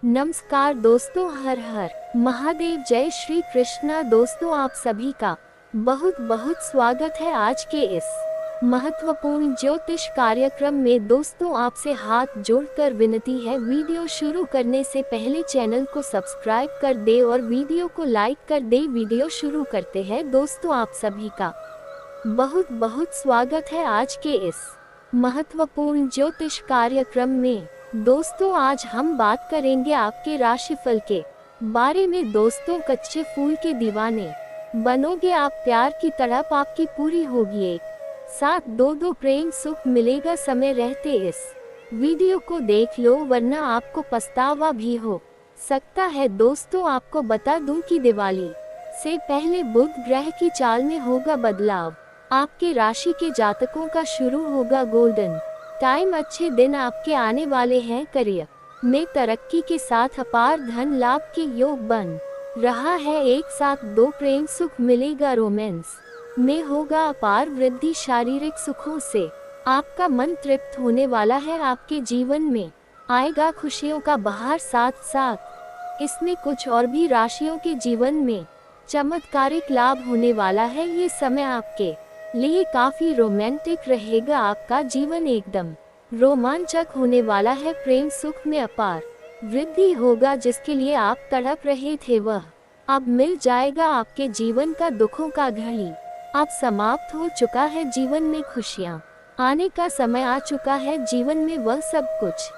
नमस्कार दोस्तों, हर हर महादेव, जय श्री कृष्णा। दोस्तों, आप सभी का बहुत बहुत स्वागत है आज के इस महत्वपूर्ण ज्योतिष कार्यक्रम में। दोस्तों, आपसे हाथ जोड़कर विनती है, वीडियो शुरू करने से पहले चैनल को सब्सक्राइब कर दे और वीडियो को लाइक कर दे। वीडियो शुरू करते हैं। दोस्तों, आप सभी का बहुत बहुत स्वागत है आज के इस महत्वपूर्ण ज्योतिष कार्यक्रम में। दोस्तों, आज हम बात करेंगे आपके राशिफल के बारे में। दोस्तों, कच्चे फूल के दीवाने बनोगे आप, प्यार की तड़प आपकी पूरी होगी, एक साथ दो प्रेम सुख मिलेगा। समय रहते इस वीडियो को देख लो, वरना आपको पछतावा भी हो सकता है। दोस्तों, आपको बता दूं कि दिवाली से पहले बुध ग्रह की चाल में होगा बदलाव। आपके राशि के जातकों का शुरू होगा गोल्डन टाइम। अच्छे दिन आपके आने वाले हैं। करियर में तरक्की के साथ अपार धन लाभ के योग बन रहा है। एक साथ दो प्रेम सुख मिलेगा। रोमांस में होगा अपार वृद्धि। शारीरिक सुखों से आपका मन तृप्त होने वाला है। आपके जीवन में आएगा खुशियों का बहार। साथ साथ इसमें कुछ और भी राशियों के जीवन में चमत्कारिक लाभ होने वाला है। ये समय आपके लिए काफी रोमांटिक रहेगा। आपका जीवन एकदम रोमांचक होने वाला है। प्रेम सुख में अपार वृद्धि होगा। जिसके लिए आप तड़प रहे थे वह अब मिल जाएगा। आपके जीवन का दुखों का घड़ी अब समाप्त हो चुका है। जीवन में खुशियां आने का समय आ चुका है। जीवन में वह सब कुछ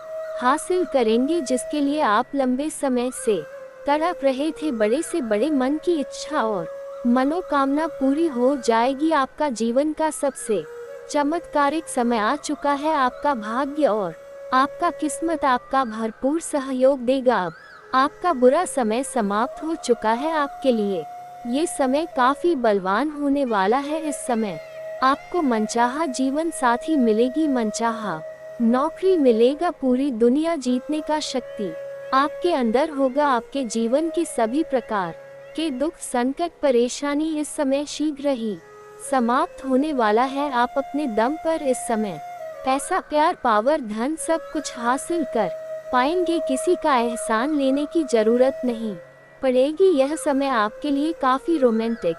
हासिल करेंगे जिसके लिए आप लंबे समय से तड़प रहे थे। बड़े से बड़े मन की इच्छा और मनोकामना पूरी हो जाएगी। आपका जीवन का सबसे चमत्कारिक समय आ चुका है। आपका भाग्य और आपका किस्मत आपका भरपूर सहयोग देगा। अब आपका बुरा समय समाप्त हो चुका है। आपके लिए ये समय काफी बलवान होने वाला है। इस समय आपको मनचाहा जीवन साथी मिलेगी, मनचाहा नौकरी मिलेगा। पूरी दुनिया जीतने का शक्ति आपके अंदर होगा। आपके जीवन के सभी प्रकार के दुख संकट परेशानी इस समय शीघ्र ही समाप्त होने वाला है। आप अपने दम पर इस समय पैसा प्यार पावर धन सब कुछ हासिल कर पाएंगे। किसी का एहसान लेने की जरूरत नहीं पड़ेगी। यह समय आपके लिए काफी रोमांटिक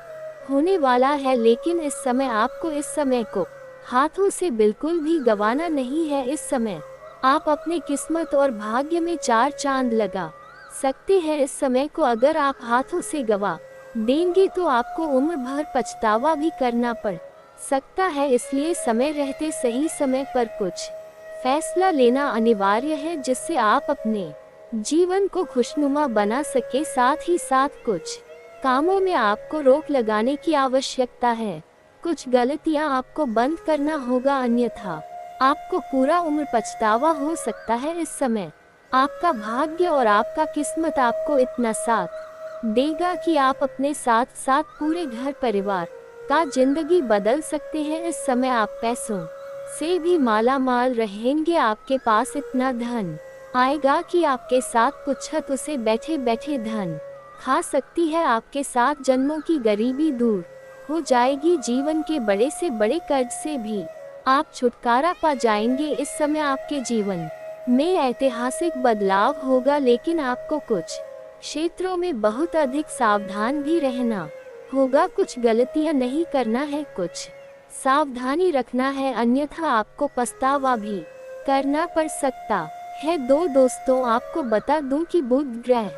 होने वाला है। लेकिन इस समय आपको इस समय को हाथों से बिल्कुल भी गंवाना नहीं है। इस समय आप अपने किस्मत और भाग्य में चार चांद लगा सकते हैं। इस समय को अगर आप हाथों से गवा देंगे तो आपको उम्र भर पछतावा भी करना पड़ सकता है। इसलिए समय रहते सही समय पर कुछ फैसला लेना अनिवार्य है, जिससे आप अपने जीवन को खुशनुमा बना सके। साथ ही साथ कुछ कामों में आपको रोक लगाने की आवश्यकता है। कुछ गलतियां आपको बंद करना होगा, अन्यथा आपको पूरा उम्र पछतावा हो सकता है। इस समय आपका भाग्य और आपका किस्मत आपको इतना साथ देगा कि आप अपने साथ साथ पूरे घर परिवार का जिंदगी बदल सकते हैं। इस समय आप पैसों से भी माला माल रहेंगे। आपके पास इतना धन आएगा कि आपके साथ पुछत उसे बैठे बैठे धन खा सकती है। आपके साथ जन्मों की गरीबी दूर हो जाएगी। जीवन के बड़े से बड़े कर्ज से भी आप छुटकारा पा जाएंगे। इस समय आपके जीवन में ऐतिहासिक बदलाव होगा, लेकिन आपको कुछ क्षेत्रों में बहुत अधिक सावधान भी रहना होगा। कुछ गलतियां नहीं करना है, कुछ सावधानी रखना है, अन्यथा आपको पछतावा भी करना पड़ सकता है। दोस्तों, आपको बता दूं कि बुध ग्रह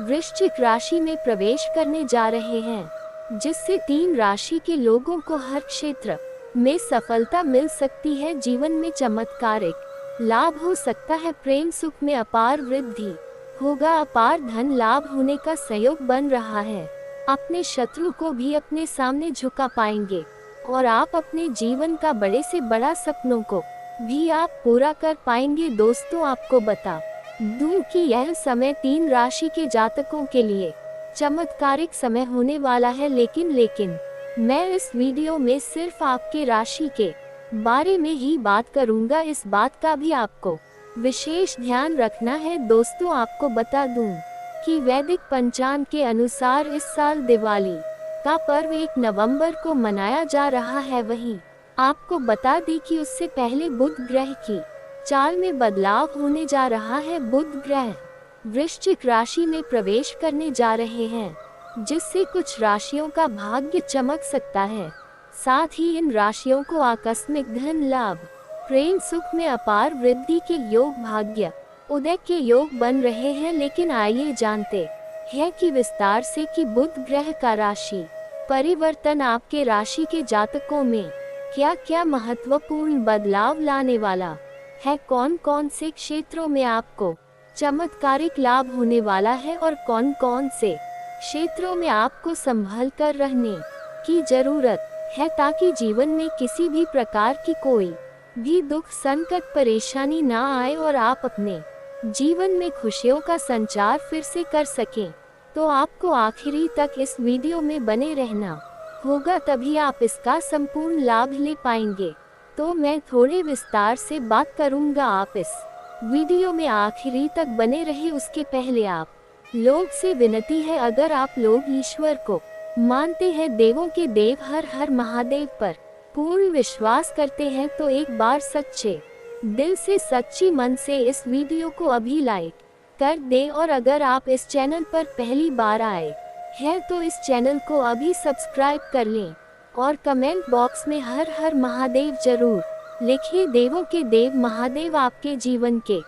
वृश्चिक राशि में प्रवेश करने जा रहे हैं, जिससे 3 राशि के लोगों को हर क्षेत्र में सफलता मिल सकती है। जीवन में चमत्कारिक लाभ हो सकता है। प्रेम सुख में अपार वृद्धि होगा। अपार धन लाभ होने का संयोग बन रहा है। अपने शत्रु को भी अपने सामने झुका पाएंगे और आप अपने जीवन का बड़े से बड़ा सपनों को भी आप पूरा कर पाएंगे। दोस्तों, आपको बता दूं कि यह समय 3 राशि के जातकों के लिए चमत्कारिक समय होने वाला है। लेकिन मैं इस वीडियो में सिर्फ आपके राशि के बारे में ही बात करूंगा। इस बात का भी आपको विशेष ध्यान रखना है। दोस्तों, आपको बता दूं कि वैदिक पंचांग के अनुसार इस साल दिवाली का पर्व 1 नवंबर को मनाया जा रहा है। वहीं आपको बता दें कि उससे पहले बुध ग्रह की चाल में बदलाव होने जा रहा है। बुध ग्रह वृश्चिक राशि में प्रवेश करने जा रहे हैं, जिससे कुछ राशियों का भाग्य चमक सकता है। साथ ही इन राशियों को आकस्मिक धन लाभ, प्रेम सुख में अपार वृद्धि के योग, भाग्य उदय के योग बन रहे हैं। लेकिन आइए जानते हैं कि विस्तार से कि बुध ग्रह का राशि परिवर्तन आपके राशि के जातकों में क्या क्या महत्वपूर्ण बदलाव लाने वाला है, कौन कौन से क्षेत्रों में आपको चमत्कारिक लाभ होने वाला है और कौन कौन से क्षेत्रों में आपको संभल कर रहने की जरूरत है, ताकि जीवन में किसी भी प्रकार की कोई भी दुख संकट परेशानी ना आए और आप अपने जीवन में खुशियों का संचार फिर से कर सकें। तो आपको आखिरी तक इस वीडियो में बने रहना होगा, तभी आप इसका संपूर्ण लाभ ले पाएंगे। तो मैं थोड़े विस्तार से बात करूंगा, आप इस वीडियो में आखिरी तक बने रहे। उसके पहले आप लोग से विनती है, अगर आप लोग ईश्वर को मानते हैं, देवों के देव हर हर महादेव पर पूर्ण विश्वास करते हैं, तो एक बार सच्चे दिल से सच्ची मन से इस वीडियो को अभी लाइक कर दें। और अगर आप इस चैनल पर पहली बार आए हैं तो इस चैनल को अभी सब्सक्राइब कर लें और कमेंट बॉक्स में हर हर महादेव जरूर लिखिए। देवों के देव महादेव आपके जीवन के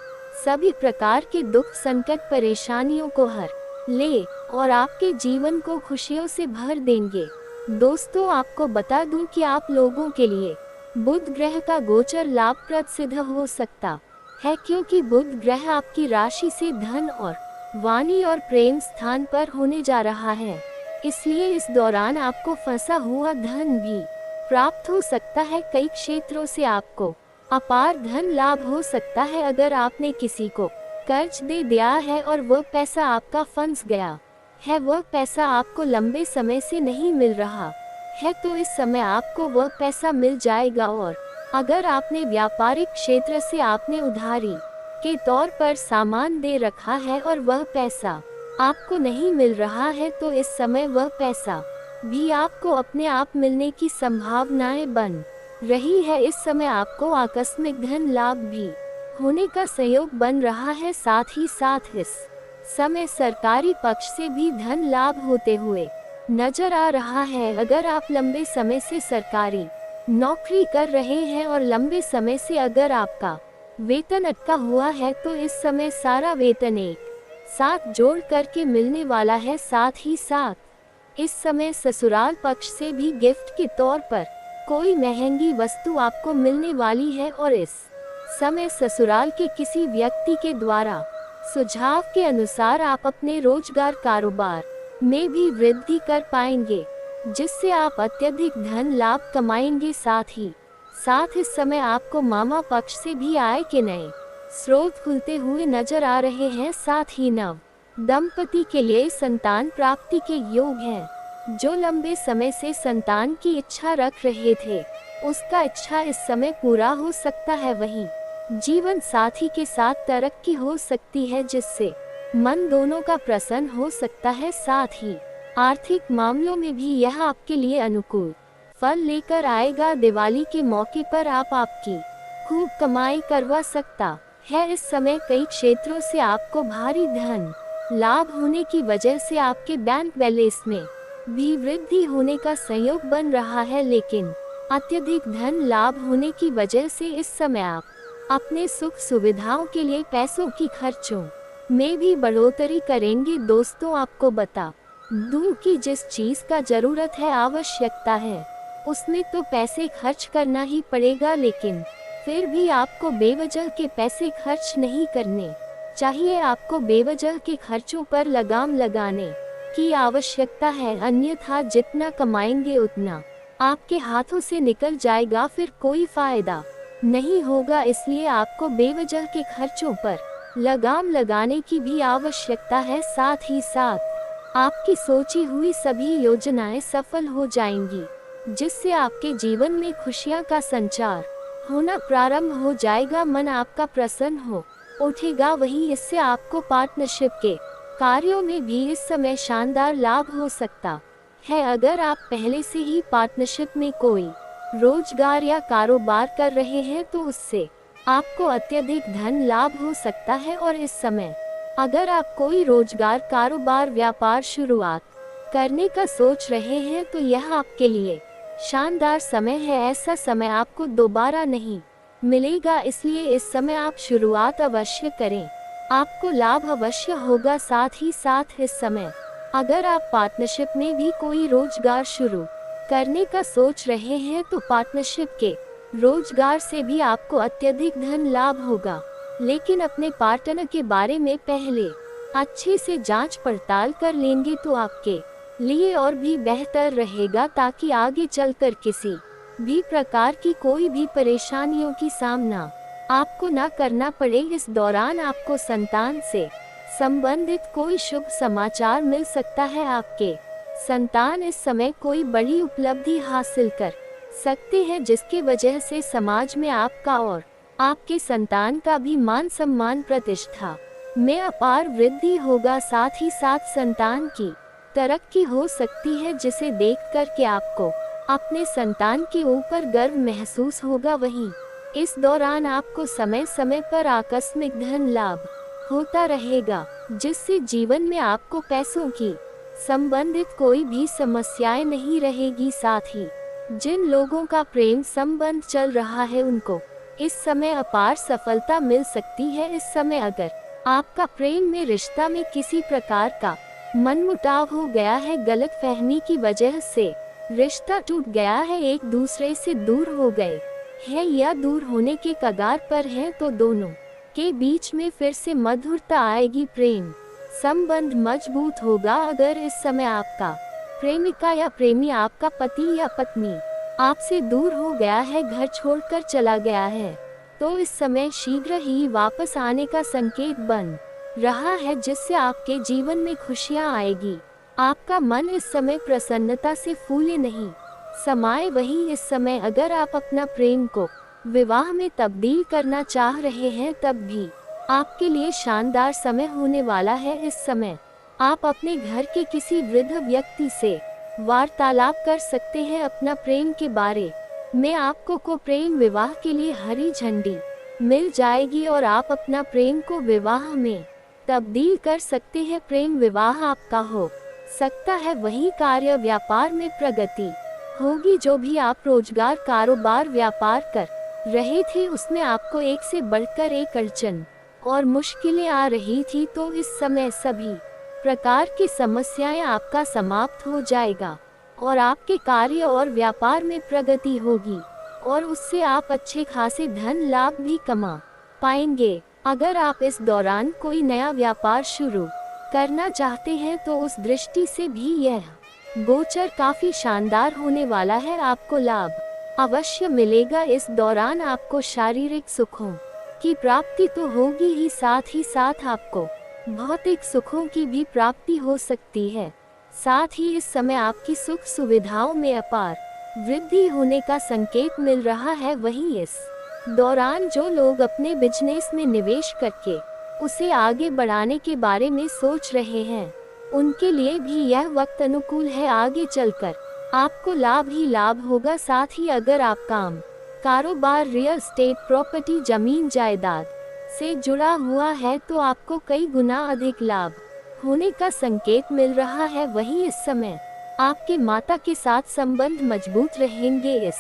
सभी प्रकार के दुख संकट परेशानियों को हर ले और आपके जीवन को खुशियों से भर देंगे। दोस्तों, आपको बता दूं कि आप लोगों के लिए बुध ग्रह का गोचर लाभप्रद सिद्ध हो सकता है, क्योंकि बुध ग्रह आपकी राशि से धन और वाणी और प्रेम स्थान पर होने जा रहा है। इसलिए इस दौरान आपको फंसा हुआ धन भी प्राप्त हो सकता है। कई क्षेत्रों से आपको अपार धन लाभ हो सकता है। अगर आपने किसी को कर्ज दे दिया है और वह पैसा आपका फंस गया है, वह पैसा आपको लंबे समय से नहीं मिल रहा है, तो इस समय आपको वह पैसा मिल जाएगा। और अगर आपने व्यापारिक क्षेत्र से आपने उधारी के तौर पर सामान दे रखा है और वह पैसा आपको नहीं मिल रहा है, तो इस समय वह पैसा भी आपको अपने आप मिलने की संभावनाएं बन रही है। इस समय आपको आकस्मिक धन लाभ भी होने का संयोग बन रहा है। साथ ही साथ इस समय सरकारी पक्ष से भी धन लाभ होते हुए नजर आ रहा है। अगर आप लंबे समय से सरकारी नौकरी कर रहे हैं और लंबे समय से अगर आपका वेतन अटका हुआ है, तो इस समय सारा वेतन एक साथ जोड़ करके मिलने वाला है। साथ ही साथ इस समय ससुराल पक्ष से भी गिफ्ट के तौर पर कोई महंगी वस्तु आपको मिलने वाली है। और इस समय ससुराल के किसी व्यक्ति के द्वारा सुझाव के अनुसार आप अपने रोजगार कारोबार में भी वृद्धि कर पाएंगे, जिससे आप अत्यधिक धन लाभ कमाएंगे। साथ ही साथ इस समय आपको मामा पक्ष से भी आय के नए स्रोत खुलते हुए नजर आ रहे हैं। साथ ही नव दंपति के लिए संतान प्राप्ति के योग हैं। जो लंबे समय से संतान की इच्छा रख रहे थे, उसका इच्छा इस समय पूरा हो सकता है। वहीं जीवन साथी के साथ तरक्की हो सकती है, जिससे मन दोनों का प्रसन्न हो सकता है। साथ ही आर्थिक मामलों में भी यह आपके लिए अनुकूल फल लेकर आएगा। दिवाली के मौके पर आप आपकी खूब कमाई करवा सकता है। इस समय कई क्षेत्रों से आपको भारी धन लाभ होने की वजह से आपके बैंक बैलेंस में भी वृद्धि होने का संयोग बन रहा है। लेकिन अत्यधिक धन लाभ होने की वजह से इस समय आप अपने सुख सुविधाओं के लिए पैसों की खर्चों में भी बढ़ोतरी करेंगे। दोस्तों, आपको बता दूं कि जिस चीज का जरूरत है, आवश्यकता है, उसमें तो पैसे खर्च करना ही पड़ेगा। लेकिन फिर भी आपको बेवजह के पैसे खर्च नहीं करने चाहिए। आपको बेवजह के खर्चों पर लगाम लगाने की आवश्यकता है, अन्यथा जितना कमाएंगे उतना आपके हाथों से निकल जाएगा, फिर कोई फायदा नहीं होगा। इसलिए आपको बेवजह के खर्चों पर लगाम लगाने की भी आवश्यकता है। साथ ही साथ आपकी सोची हुई सभी योजनाएं सफल हो जाएंगी, जिससे आपके जीवन में खुशियां का संचार होना प्रारंभ हो जाएगा। मन आपका प्रसन्न हो उठेगा। वहीं इससे आपको पार्टनरशिप के कार्यों में भी इस समय शानदार लाभ हो सकता है। अगर आप पहले से ही पार्टनरशिप में कोई रोजगार या कारोबार कर रहे हैं, तो उससे आपको अत्यधिक धन लाभ हो सकता है। और इस समय अगर आप कोई रोजगार, कारोबार, व्यापार शुरुआत करने का सोच रहे हैं तो यह आपके लिए शानदार समय है। ऐसा समय आपको दोबारा नहीं मिलेगा, इसलिए इस समय आप शुरुआत अवश्य करें, आपको लाभ अवश्य होगा। साथ ही साथ इस समय अगर आप पार्टनरशिप में भी कोई रोजगार शुरू करने का सोच रहे हैं तो पार्टनरशिप के रोजगार से भी आपको अत्यधिक धन लाभ होगा। लेकिन अपने पार्टनर के बारे में पहले अच्छे से जांच पड़ताल कर लेंगे तो आपके लिए और भी बेहतर रहेगा, ताकि आगे चलकर किसी भी प्रकार की कोई भी परेशानियों की सामना आपको ना करना पड़े। इस दौरान आपको संतान से संबंधित कोई शुभ समाचार मिल सकता है। आपके संतान इस समय कोई बड़ी उपलब्धि हासिल कर सकते हैं, जिसकी वजह से समाज में आपका और आपके संतान का भी मान सम्मान, प्रतिष्ठा में अपार वृद्धि होगा। साथ ही साथ संतान की तरक्की हो सकती है, जिसे देख कर के आपको अपने संतान के ऊपर गर्व महसूस होगा। वहीं इस दौरान आपको समय समय पर आकस्मिक धन लाभ होता रहेगा, जिससे जीवन में आपको पैसों की संबंधित कोई भी समस्याएं नहीं रहेगी। साथ ही जिन लोगों का प्रेम संबंध चल रहा है उनको इस समय अपार सफलता मिल सकती है। इस समय अगर आपका प्रेम में, रिश्ता में किसी प्रकार का मनमुटाव हो गया है, गलतफहमी की वजह से रिश्ता टूट गया है, एक दूसरे से दूर हो गए हैं या दूर होने के कगार पर हैं, तो दोनों के बीच में फिर से मधुरता आएगी, प्रेम संबंध मजबूत होगा। अगर इस समय आपका प्रेमिका या प्रेमी, आपका पति या पत्नी आपसे दूर हो गया है, घर छोड़कर चला गया है, तो इस समय शीघ्र ही वापस आने का संकेत बन रहा है, जिससे आपके जीवन में खुशियां आएगी। आपका मन इस समय प्रसन्नता से फूले नहीं समाये। वहीं इस समय अगर आप अपना प्रेम को विवाह में तब्दील करना चाह रहे हैं, तब भी आपके लिए शानदार समय होने वाला है। इस समय आप अपने घर के किसी वृद्ध व्यक्ति से वार्तालाप कर सकते हैं अपना प्रेम के बारे में। आपको को प्रेम विवाह के लिए हरी झंडी मिल जाएगी और आप अपना प्रेम को विवाह में तब्दील कर सकते हैं। प्रेम विवाह आपका हो सकता है। वहीं कार्य व्यापार में प्रगति होगी। जो भी आप रोजगार, कारोबार, व्यापार कर रहे थे, उसमें आपको एक से बढ़कर एक अड़चन और मुश्किलें आ रही थी, तो इस समय सभी प्रकार की समस्याएं आपका समाप्त हो जाएगा और आपके कार्य और व्यापार में प्रगति होगी और उससे आप अच्छे खासे धन लाभ भी कमा पाएंगे। अगर आप इस दौरान कोई नया व्यापार शुरू करना चाहते हैं तो उस दृष्टि से भी यह गोचर काफी शानदार होने वाला है। आपको लाभ अवश्य मिलेगा। इस दौरान आपको शारीरिक सुखों की प्राप्ति तो होगी ही, साथ ही साथ आपको भौतिक सुखों की भी प्राप्ति हो सकती है। साथ ही इस समय आपकी सुख सुविधाओं में अपार वृद्धि होने का संकेत मिल रहा है। वहीं इस दौरान जो लोग अपने बिजनेस में निवेश करके उसे आगे बढ़ाने के बारे में सोच रहे हैं, उनके लिए भी यह वक्त अनुकूल है। आगे चलकर आपको लाभ ही लाभ होगा। साथ ही अगर आप काम, कारोबार, रियल एस्टेट, प्रॉपर्टी, जमीन जायदाद से जुड़ा हुआ है तो आपको कई गुना अधिक लाभ होने का संकेत मिल रहा है। वहीं इस समय आपके माता के साथ संबंध मजबूत रहेंगे। इस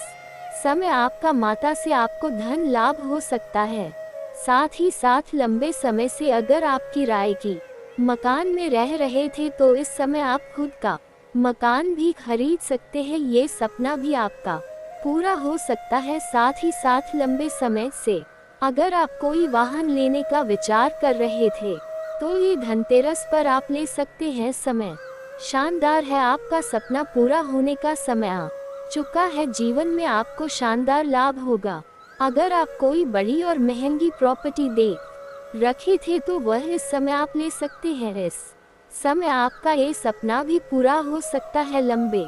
समय आपका माता से आपको धन लाभ हो सकता है। साथ ही साथ लंबे समय से अगर आप किराए की मकान में रह रहे थे तो इस समय आप खुद का मकान भी खरीद सकते हैं। ये सपना भी आपका पूरा हो सकता है। साथ ही साथ लंबे समय से अगर आप कोई वाहन लेने का विचार कर रहे थे तो ये धनतेरस पर आप ले सकते हैं। समय शानदार है, आपका सपना पूरा होने का समय आ चुका है। जीवन में आपको शानदार लाभ होगा। अगर आप कोई बड़ी और महंगी प्रॉपर्टी देख रखे थे तो वह इस समय आप ले सकते हैं। इस समय आपका ये सपना भी पूरा हो सकता है। लंबे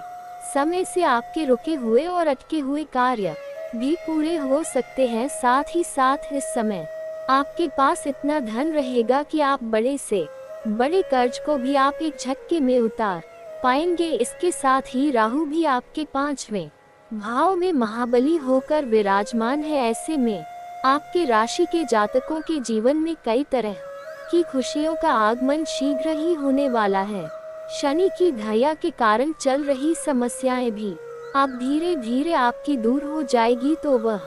समय से आपके रुके हुए और अटके हुए कार्य भी पूरे हो सकते हैं। साथ ही साथ इस समय आपके पास इतना धन रहेगा कि आप बड़े से बड़े कर्ज को भी आप एक झटके में उतार पाएंगे। इसके साथ ही राहु भी आपके 5वें भाव में महाबली होकर विराजमान है। ऐसे में आपके राशि के जातकों के जीवन में कई तरह आपकी खुशियों का आगमन शीघ्र ही होने वाला है। शनि की दया के कारण चल रही समस्याएं भी अब धीरे धीरे आपकी दूर हो जाएगी, तो वह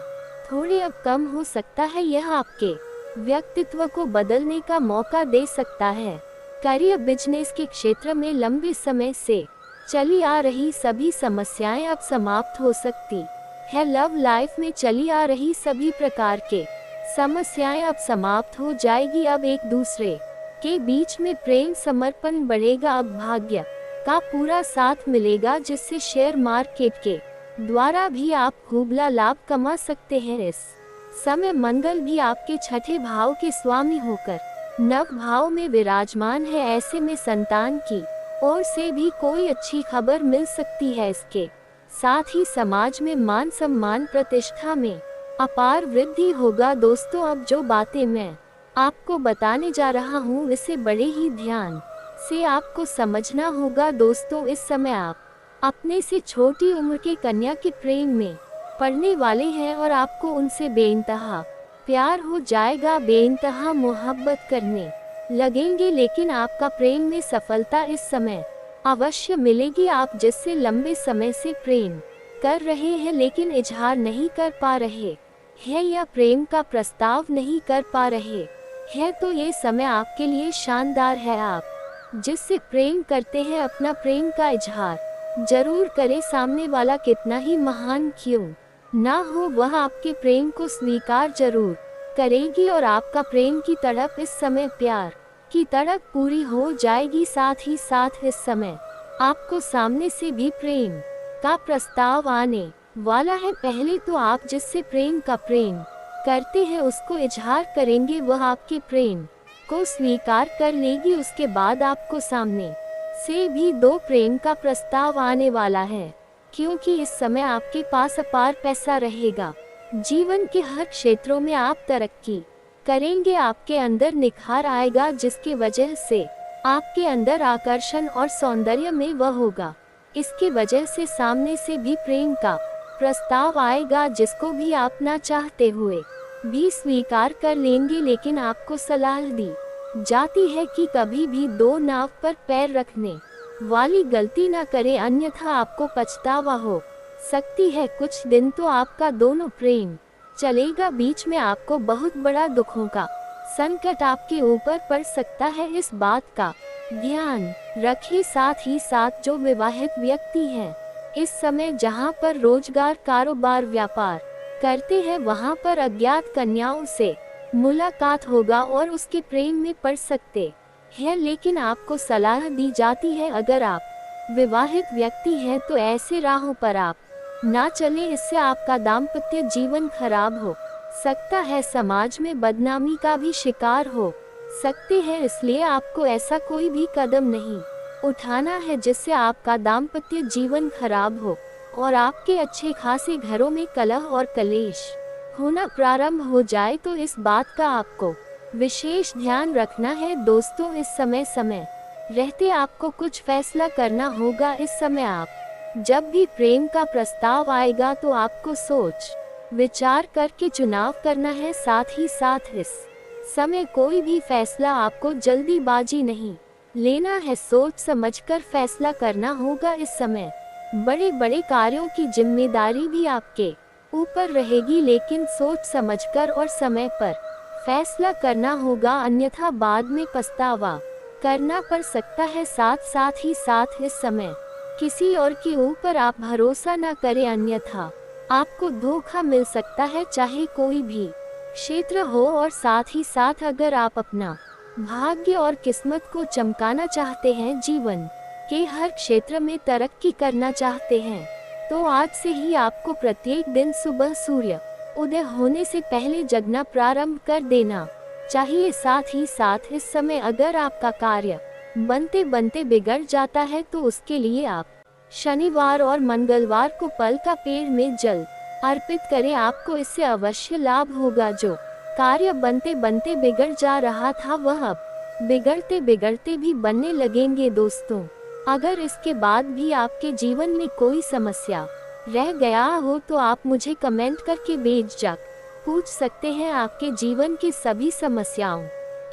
थोड़े अब कम हो सकता है। यह आपके व्यक्तित्व को बदलने का मौका दे सकता है। करियर बिजनेस के क्षेत्र में लंबे समय से चली आ रही सभी समस्याएं अब समाप्त हो सकती है। लव लाइफ में चली आ रही सभी प्रकार के समस्याएं अब समाप्त हो जाएगी। अब एक दूसरे के बीच में प्रेम समर्पण बढ़ेगा। अब भाग्य का पूरा साथ मिलेगा, जिससे शेयर मार्केट के द्वारा भी आप खूब लाभ कमा सकते हैं। इस समय मंगल भी आपके छठे भाव के स्वामी होकर नव भाव में विराजमान है। ऐसे में संतान की ओर से भी कोई अच्छी खबर मिल सकती है। इसके साथ ही समाज में मान सम्मान प्रतिष्ठा में अपार वृद्धि होगा। दोस्तों, अब जो बातें मैं आपको बताने जा रहा हूँ, इसे बड़े ही ध्यान से आपको समझना होगा। दोस्तों, इस समय आप अपने से छोटी उम्र के कन्या के प्रेम में पड़ने वाले हैं और आपको उनसे बेइंतहा प्यार हो जाएगा, बेइंतहा मोहब्बत करने लगेंगे। लेकिन आपका प्रेम में सफलता इस समय अवश्य मिलेगी। आप जिससे लंबे समय से प्रेम कर रहे हैं लेकिन इजहार नहीं कर पा रहे हैं या प्रेम का प्रस्ताव नहीं कर पा रहे हैं, तो ये समय आपके लिए शानदार है। आप जिससे प्रेम करते हैं अपना प्रेम का इजहार जरूर करें। सामने वाला कितना ही महान क्यों ना हो, वह आपके प्रेम को स्वीकार जरूर करेगी और आपका प्रेम की तड़प इस समय प्यार की तड़प पूरी हो जाएगी। साथ ही साथ इस समय आपको सामने से भी प्रेम का प्रस्ताव आने वाला है। पहले तो आप जिससे प्रेम करते हैं उसको इजहार करेंगे, वह आपके प्रेम को स्वीकार कर लेगी। उसके बाद आपको सामने से भी 2 प्रेम का प्रस्ताव आने वाला है, क्योंकि इस समय आपके पास अपार पैसा रहेगा। जीवन के हर क्षेत्रों में आप तरक्की करेंगे। आपके अंदर निखार आएगा, जिसकी वजह से आपके अंदर आकर्षण और सौंदर्य में वह होगा। इसकी वजह से सामने से भी प्रेम का प्रस्ताव आएगा, जिसको भी आप ना चाहते हुए भी स्वीकार कर लेंगे। लेकिन आपको सलाह दी जाती है कि कभी भी 2 नाव पर पैर रखने वाली गलती ना करें, अन्यथा आपको पछतावा हो सकती है। कुछ दिन तो आपका दोनों प्रेम चलेगा, बीच में आपको बहुत बड़ा दुखों का संकट आपके ऊपर पड़ सकता है। इस बात का ध्यान रखिए। साथ ही साथ जो विवाहित व्यक्ति हैं, इस समय जहां पर रोजगार, कारोबार, व्यापार करते हैं, वहां पर अज्ञात कन्याओं से मुलाकात होगा और उसके प्रेम में पड़ सकते हैं। लेकिन आपको सलाह दी जाती है, अगर आप विवाहित व्यक्ति हैं तो ऐसे राहों पर आप ना चले, इससे आपका दाम्पत्य जीवन खराब हो सकता है, समाज में बदनामी का भी शिकार हो सकते हैं। इसलिए आपको ऐसा कोई भी कदम नहीं उठाना है जिससे आपका दाम्पत्य जीवन खराब हो और आपके अच्छे खासे घरों में कलह और कलेश होना प्रारंभ हो जाए। तो इस बात का आपको विशेष ध्यान रखना है। दोस्तों, इस समय रहते आपको कुछ फैसला करना होगा। इस समय आप जब भी प्रेम का प्रस्ताव आएगा तो आपको सोच विचार करके चुनाव करना है। साथ ही साथ इस समय कोई भी फैसला आपको जल्दीबाजी नहीं लेना है, सोच समझकर फैसला करना होगा। इस समय बड़े बड़े कार्यों की जिम्मेदारी भी आपके ऊपर रहेगी, लेकिन सोच समझकर और समय पर फैसला करना होगा, अन्यथा बाद में पछतावा करना पड़ सकता है। साथ ही साथ इस समय किसी और के ऊपर आप भरोसा न करें, अन्यथा आपको धोखा मिल सकता है, चाहे कोई भी क्षेत्र हो। और साथ ही साथ अगर आप अपना भाग्य और किस्मत को चमकाना चाहते हैं, जीवन के हर क्षेत्र में तरक्की करना चाहते हैं, तो आज से ही आपको प्रत्येक दिन सुबह सूर्य उदय होने से पहले जगना प्रारंभ कर देना चाहिए। साथ ही साथ इस समय अगर आपका कार्य बनते बनते बिगड़ जाता है तो उसके लिए आप शनिवार और मंगलवार को पल का पेड़ में जल अर्पित करें, आपको इससे अवश्य लाभ होगा। जो कार्य बनते बनते बिगड़ जा रहा था वह अब बिगड़ते बिगड़ते भी बनने लगेंगे। दोस्तों, अगर इसके बाद भी आपके जीवन में कोई समस्या रह गया हो तो आप मुझे कमेंट करके बेझिझक पूछ सकते हैं। आपके जीवन की सभी समस्याओं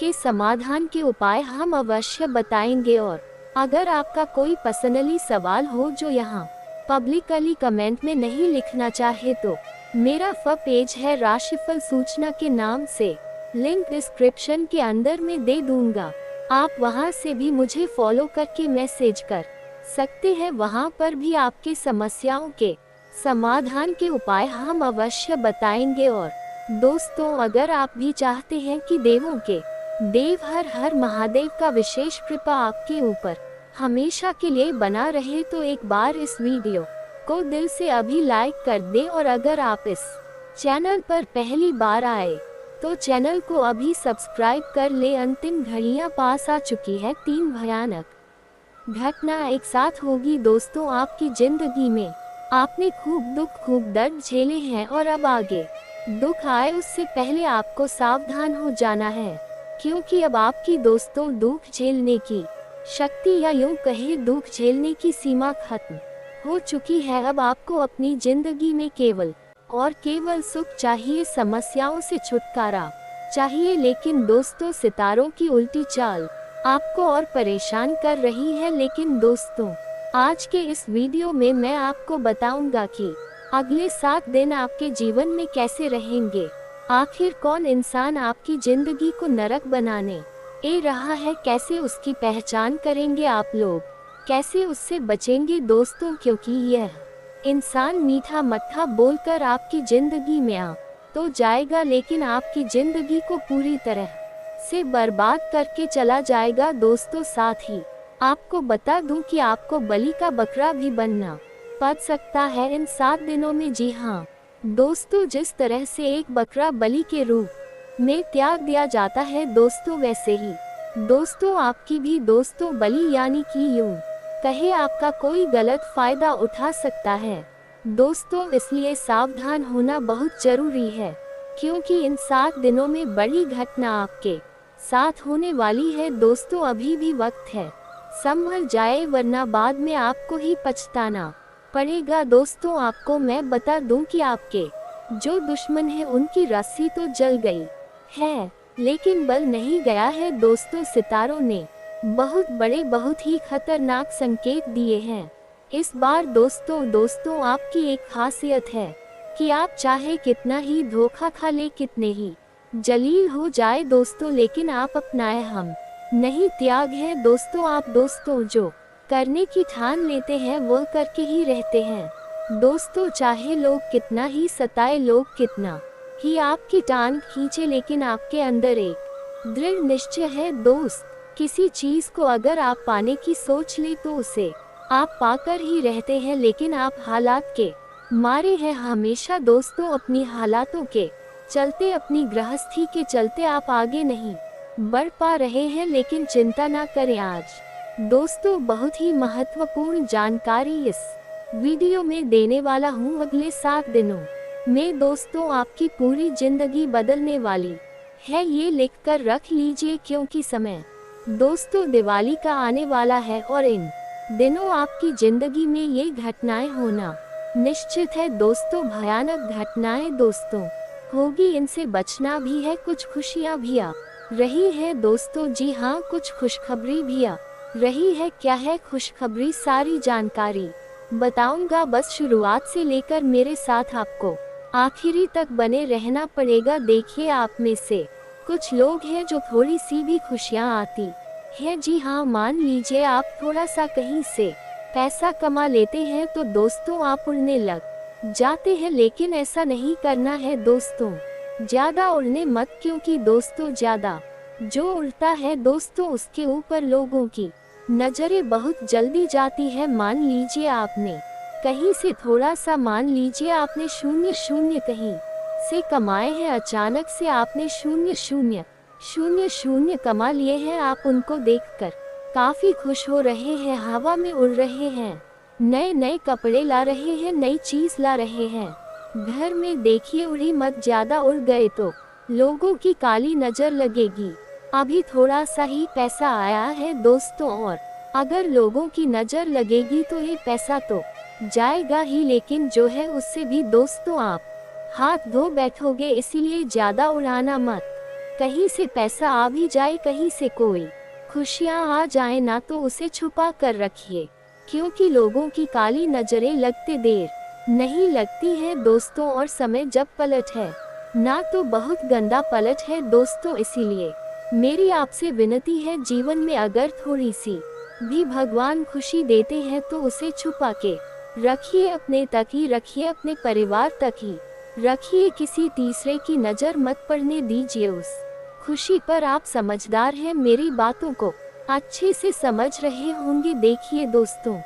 के समाधान के उपाय हम अवश्य बताएंगे। और अगर आपका कोई पर्सनली सवाल हो जो यहाँ पब्लिकली कमेंट में नहीं लिखना चाहे तो मेरा पेज है राशिफल सूचना के नाम से, लिंक डिस्क्रिप्शन के अंदर में दे दूंगा। आप वहां से भी मुझे फॉलो करके मैसेज कर सकते हैं। वहां पर भी आपके समस्याओं के समाधान के उपाय हम अवश्य बताएंगे। और दोस्तों, अगर आप भी चाहते हैं कि देवों के देव हर हर महादेव का विशेष कृपा आपके ऊपर हमेशा के लिए बना रहे तो एक बार इस वीडियो को दिल से अभी लाइक कर दें। और अगर आप इस चैनल पर पहली बार आए तो चैनल को अभी सब्सक्राइब कर ले। अंतिम घड़ियां पास आ चुकी है। 3 भयानक घटना एक साथ होगी दोस्तों आपकी जिंदगी में। आपने खूब दुख खूब दर्द झेले हैं और अब आगे दुख आए उससे पहले आपको सावधान हो जाना है, क्योंकि अब आपकी दोस्तों दुख झेलने की शक्ति या यूं कहे दुख झेलने की सीमा खत्म हो चुकी है। अब आपको अपनी जिंदगी में केवल और केवल सुख चाहिए, समस्याओं से छुटकारा चाहिए। लेकिन दोस्तों, सितारों की उल्टी चाल आपको और परेशान कर रही है। लेकिन दोस्तों, आज के इस वीडियो में मैं आपको बताऊंगा कि अगले 7 दिन आपके जीवन में कैसे रहेंगे। आखिर कौन इंसान आपकी जिंदगी को नरक बनाने रहा है, कैसे उसकी पहचान करेंगे आप लोग, कैसे उससे बचेंगे दोस्तों, क्योंकि यह इंसान मीठा मट्ठा बोलकर आपकी जिंदगी में आ तो जाएगा, लेकिन आपकी जिंदगी को पूरी तरह से बर्बाद करके चला जाएगा। दोस्तों, साथ ही आपको बता दूं कि आपको बलि का बकरा भी बनना पड़ सकता है इन 7 दिनों में। जी हाँ दोस्तों, जिस तरह से एक बकरा बलि के रूप में त्याग दिया जाता है दोस्तों, वैसे ही दोस्तों आपकी भी दोस्तों बलि यानी कि यूं कहे आपका कोई गलत फायदा उठा सकता है दोस्तों। इसलिए सावधान होना बहुत जरूरी है, क्योंकि इन 7 दिनों में बड़ी घटना आपके साथ होने वाली है दोस्तों। अभी भी वक्त है, संभल जाए, वरना बाद में आपको ही पछताना पड़ेगा। दोस्तों, आपको मैं बता दूं कि आपके जो दुश्मन है उनकी रस्सी तो जल गई है, लेकिन बल नहीं गया है दोस्तों। सितारों ने बहुत बड़े बहुत ही खतरनाक संकेत दिए हैं इस बार दोस्तों आपकी एक खासियत है कि आप चाहे कितना ही धोखा खा ले, कितने ही जलील हो जाए दोस्तों, लेकिन आप अपनाए हम नहीं त्याग है दोस्तों। आप दोस्तों जो करने की ठान लेते हैं वो करके ही रहते हैं दोस्तों। चाहे लोग कितना ही सताए, लोग कितना ही आपकी टांग खींचे, लेकिन आपके अंदर एक दृढ़ निश्चय है दोस्त। किसी चीज को अगर आप पाने की सोच ले तो उसे आप पाकर ही रहते हैं, लेकिन आप हालात के मारे हैं हमेशा दोस्तों। अपनी हालातों के चलते, अपनी गृहस्थी के चलते आप आगे नहीं बढ़ पा रहे हैं, लेकिन चिंता ना करें। आज दोस्तों बहुत ही महत्वपूर्ण जानकारी इस वीडियो में देने वाला हूँ। अगले 7 दिनों में दोस्तों आपकी पूरी जिंदगी बदलने वाली है, ये लिखकर रख लीजिए, क्योंकि समय दोस्तों दिवाली का आने वाला है और इन दिनों आपकी जिंदगी में ये घटनाएं होना निश्चित है दोस्तों। भयानक घटनाएं दोस्तों होगी, इनसे बचना भी है। कुछ खुशियां भी आ रही है दोस्तों, जी हाँ, कुछ खुशखबरी भी आ रही है। क्या है खुशखबरी, सारी जानकारी बताऊंगा, बस शुरुआत से लेकर मेरे साथ आपको आखिरी तक बने रहना पड़ेगा। देखिए, आप में से कुछ लोग हैं जो थोड़ी सी भी खुशियां आती है, जी हाँ, मान लीजिए आप थोड़ा सा कहीं से पैसा कमा लेते हैं तो दोस्तों आप उड़ने लग जाते हैं, लेकिन ऐसा नहीं करना है दोस्तों। ज्यादा उड़ने मत, क्योंकि दोस्तों ज्यादा जो उड़ता है दोस्तों उसके ऊपर लोगों की नजरें बहुत जल्दी जाती है। मान लीजिए आपने कहीं से थोड़ा सा, मान लीजिए आपने 0 कहीं से कमाए हैं, अचानक से आपने 0 कमा लिए हैं। आप उनको देखकर काफी खुश हो रहे हैं, हवा में उड़ रहे हैं, नए नए कपड़े ला रहे हैं, नई चीज ला रहे हैं घर में। देखिए, उड़ी मत, ज्यादा उड़ गए तो लोगों की काली नजर लगेगी। अभी थोड़ा सा ही पैसा आया है दोस्तों, और अगर लोगों की नजर लगेगी तो ये पैसा तो जाएगा ही, लेकिन जो है उससे भी दोस्तों आप हाथ धो बैठोगे। इसीलिए ज्यादा उड़ाना मत, कहीं से पैसा आ भी जाए, कहीं से कोई खुशियाँ आ जाए ना, तो उसे छुपा कर रखिए, क्योंकि लोगों की काली नजरें लगते देर नहीं लगती है दोस्तों। और समय जब पलट है ना, तो बहुत गंदा पलट है दोस्तों। इसीलिए मेरी आपसे विनती है, जीवन में अगर थोड़ी सी भी भगवान खुशी देते हैं तो उसे छुपा के रखिए, अपने तक ही रखिए, अपने परिवार तक ही रखिए, किसी तीसरे की नज़र मत पड़ने दीजिए उस खुशी पर। आप समझदार हैं, मेरी बातों को अच्छे से समझ रहे होंगे। देखिए दोस्तों,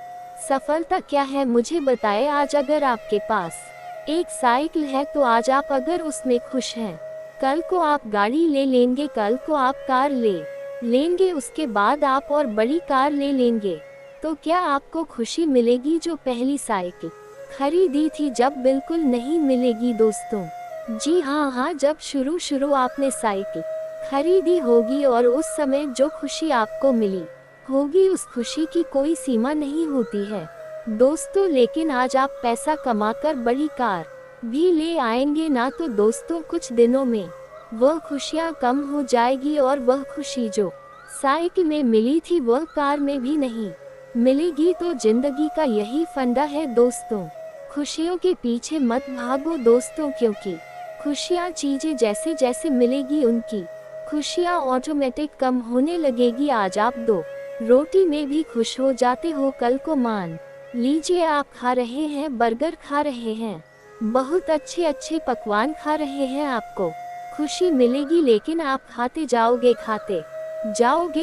सफलता क्या है मुझे बताए। आज अगर आपके पास एक साइकिल है तो आज आप अगर उसमें खुश हैं, कल को आप गाड़ी ले लेंगे, कल को आप कार ले लेंगे, उसके बाद आप और बड़ी कार ले लेंगे, तो क्या आपको खुशी मिलेगी जो पहली साइकिल खरीदी थी जब? बिल्कुल नहीं मिलेगी दोस्तों। जी हाँ, जब शुरू आपने साइकिल खरीदी होगी और उस समय जो खुशी आपको मिली होगी, उस खुशी की कोई सीमा नहीं होती है दोस्तों। लेकिन आज आप पैसा कमाकर बड़ी कार भी ले आएंगे ना, तो दोस्तों कुछ दिनों में वह खुशियाँ कम हो जाएगी और वह खुशी जो साइकिल में मिली थी वह कार में भी नहीं मिलेगी। तो जिंदगी का यही फंडा है दोस्तों, खुशियों के पीछे मत भागो दोस्तों, क्योंकि खुशियाँ चीजें जैसे जैसे मिलेगी उनकी खुशियाँ ऑटोमेटिक कम होने लगेगी। आज आप 2 रोटी में भी खुश हो जाते हो, कल को मान लीजिए आप खा रहे हैं, बर्गर खा रहे हैं, बहुत अच्छे पकवान खा रहे हैं, आपको खुशी मिलेगी। लेकिन आप खाते जाओगे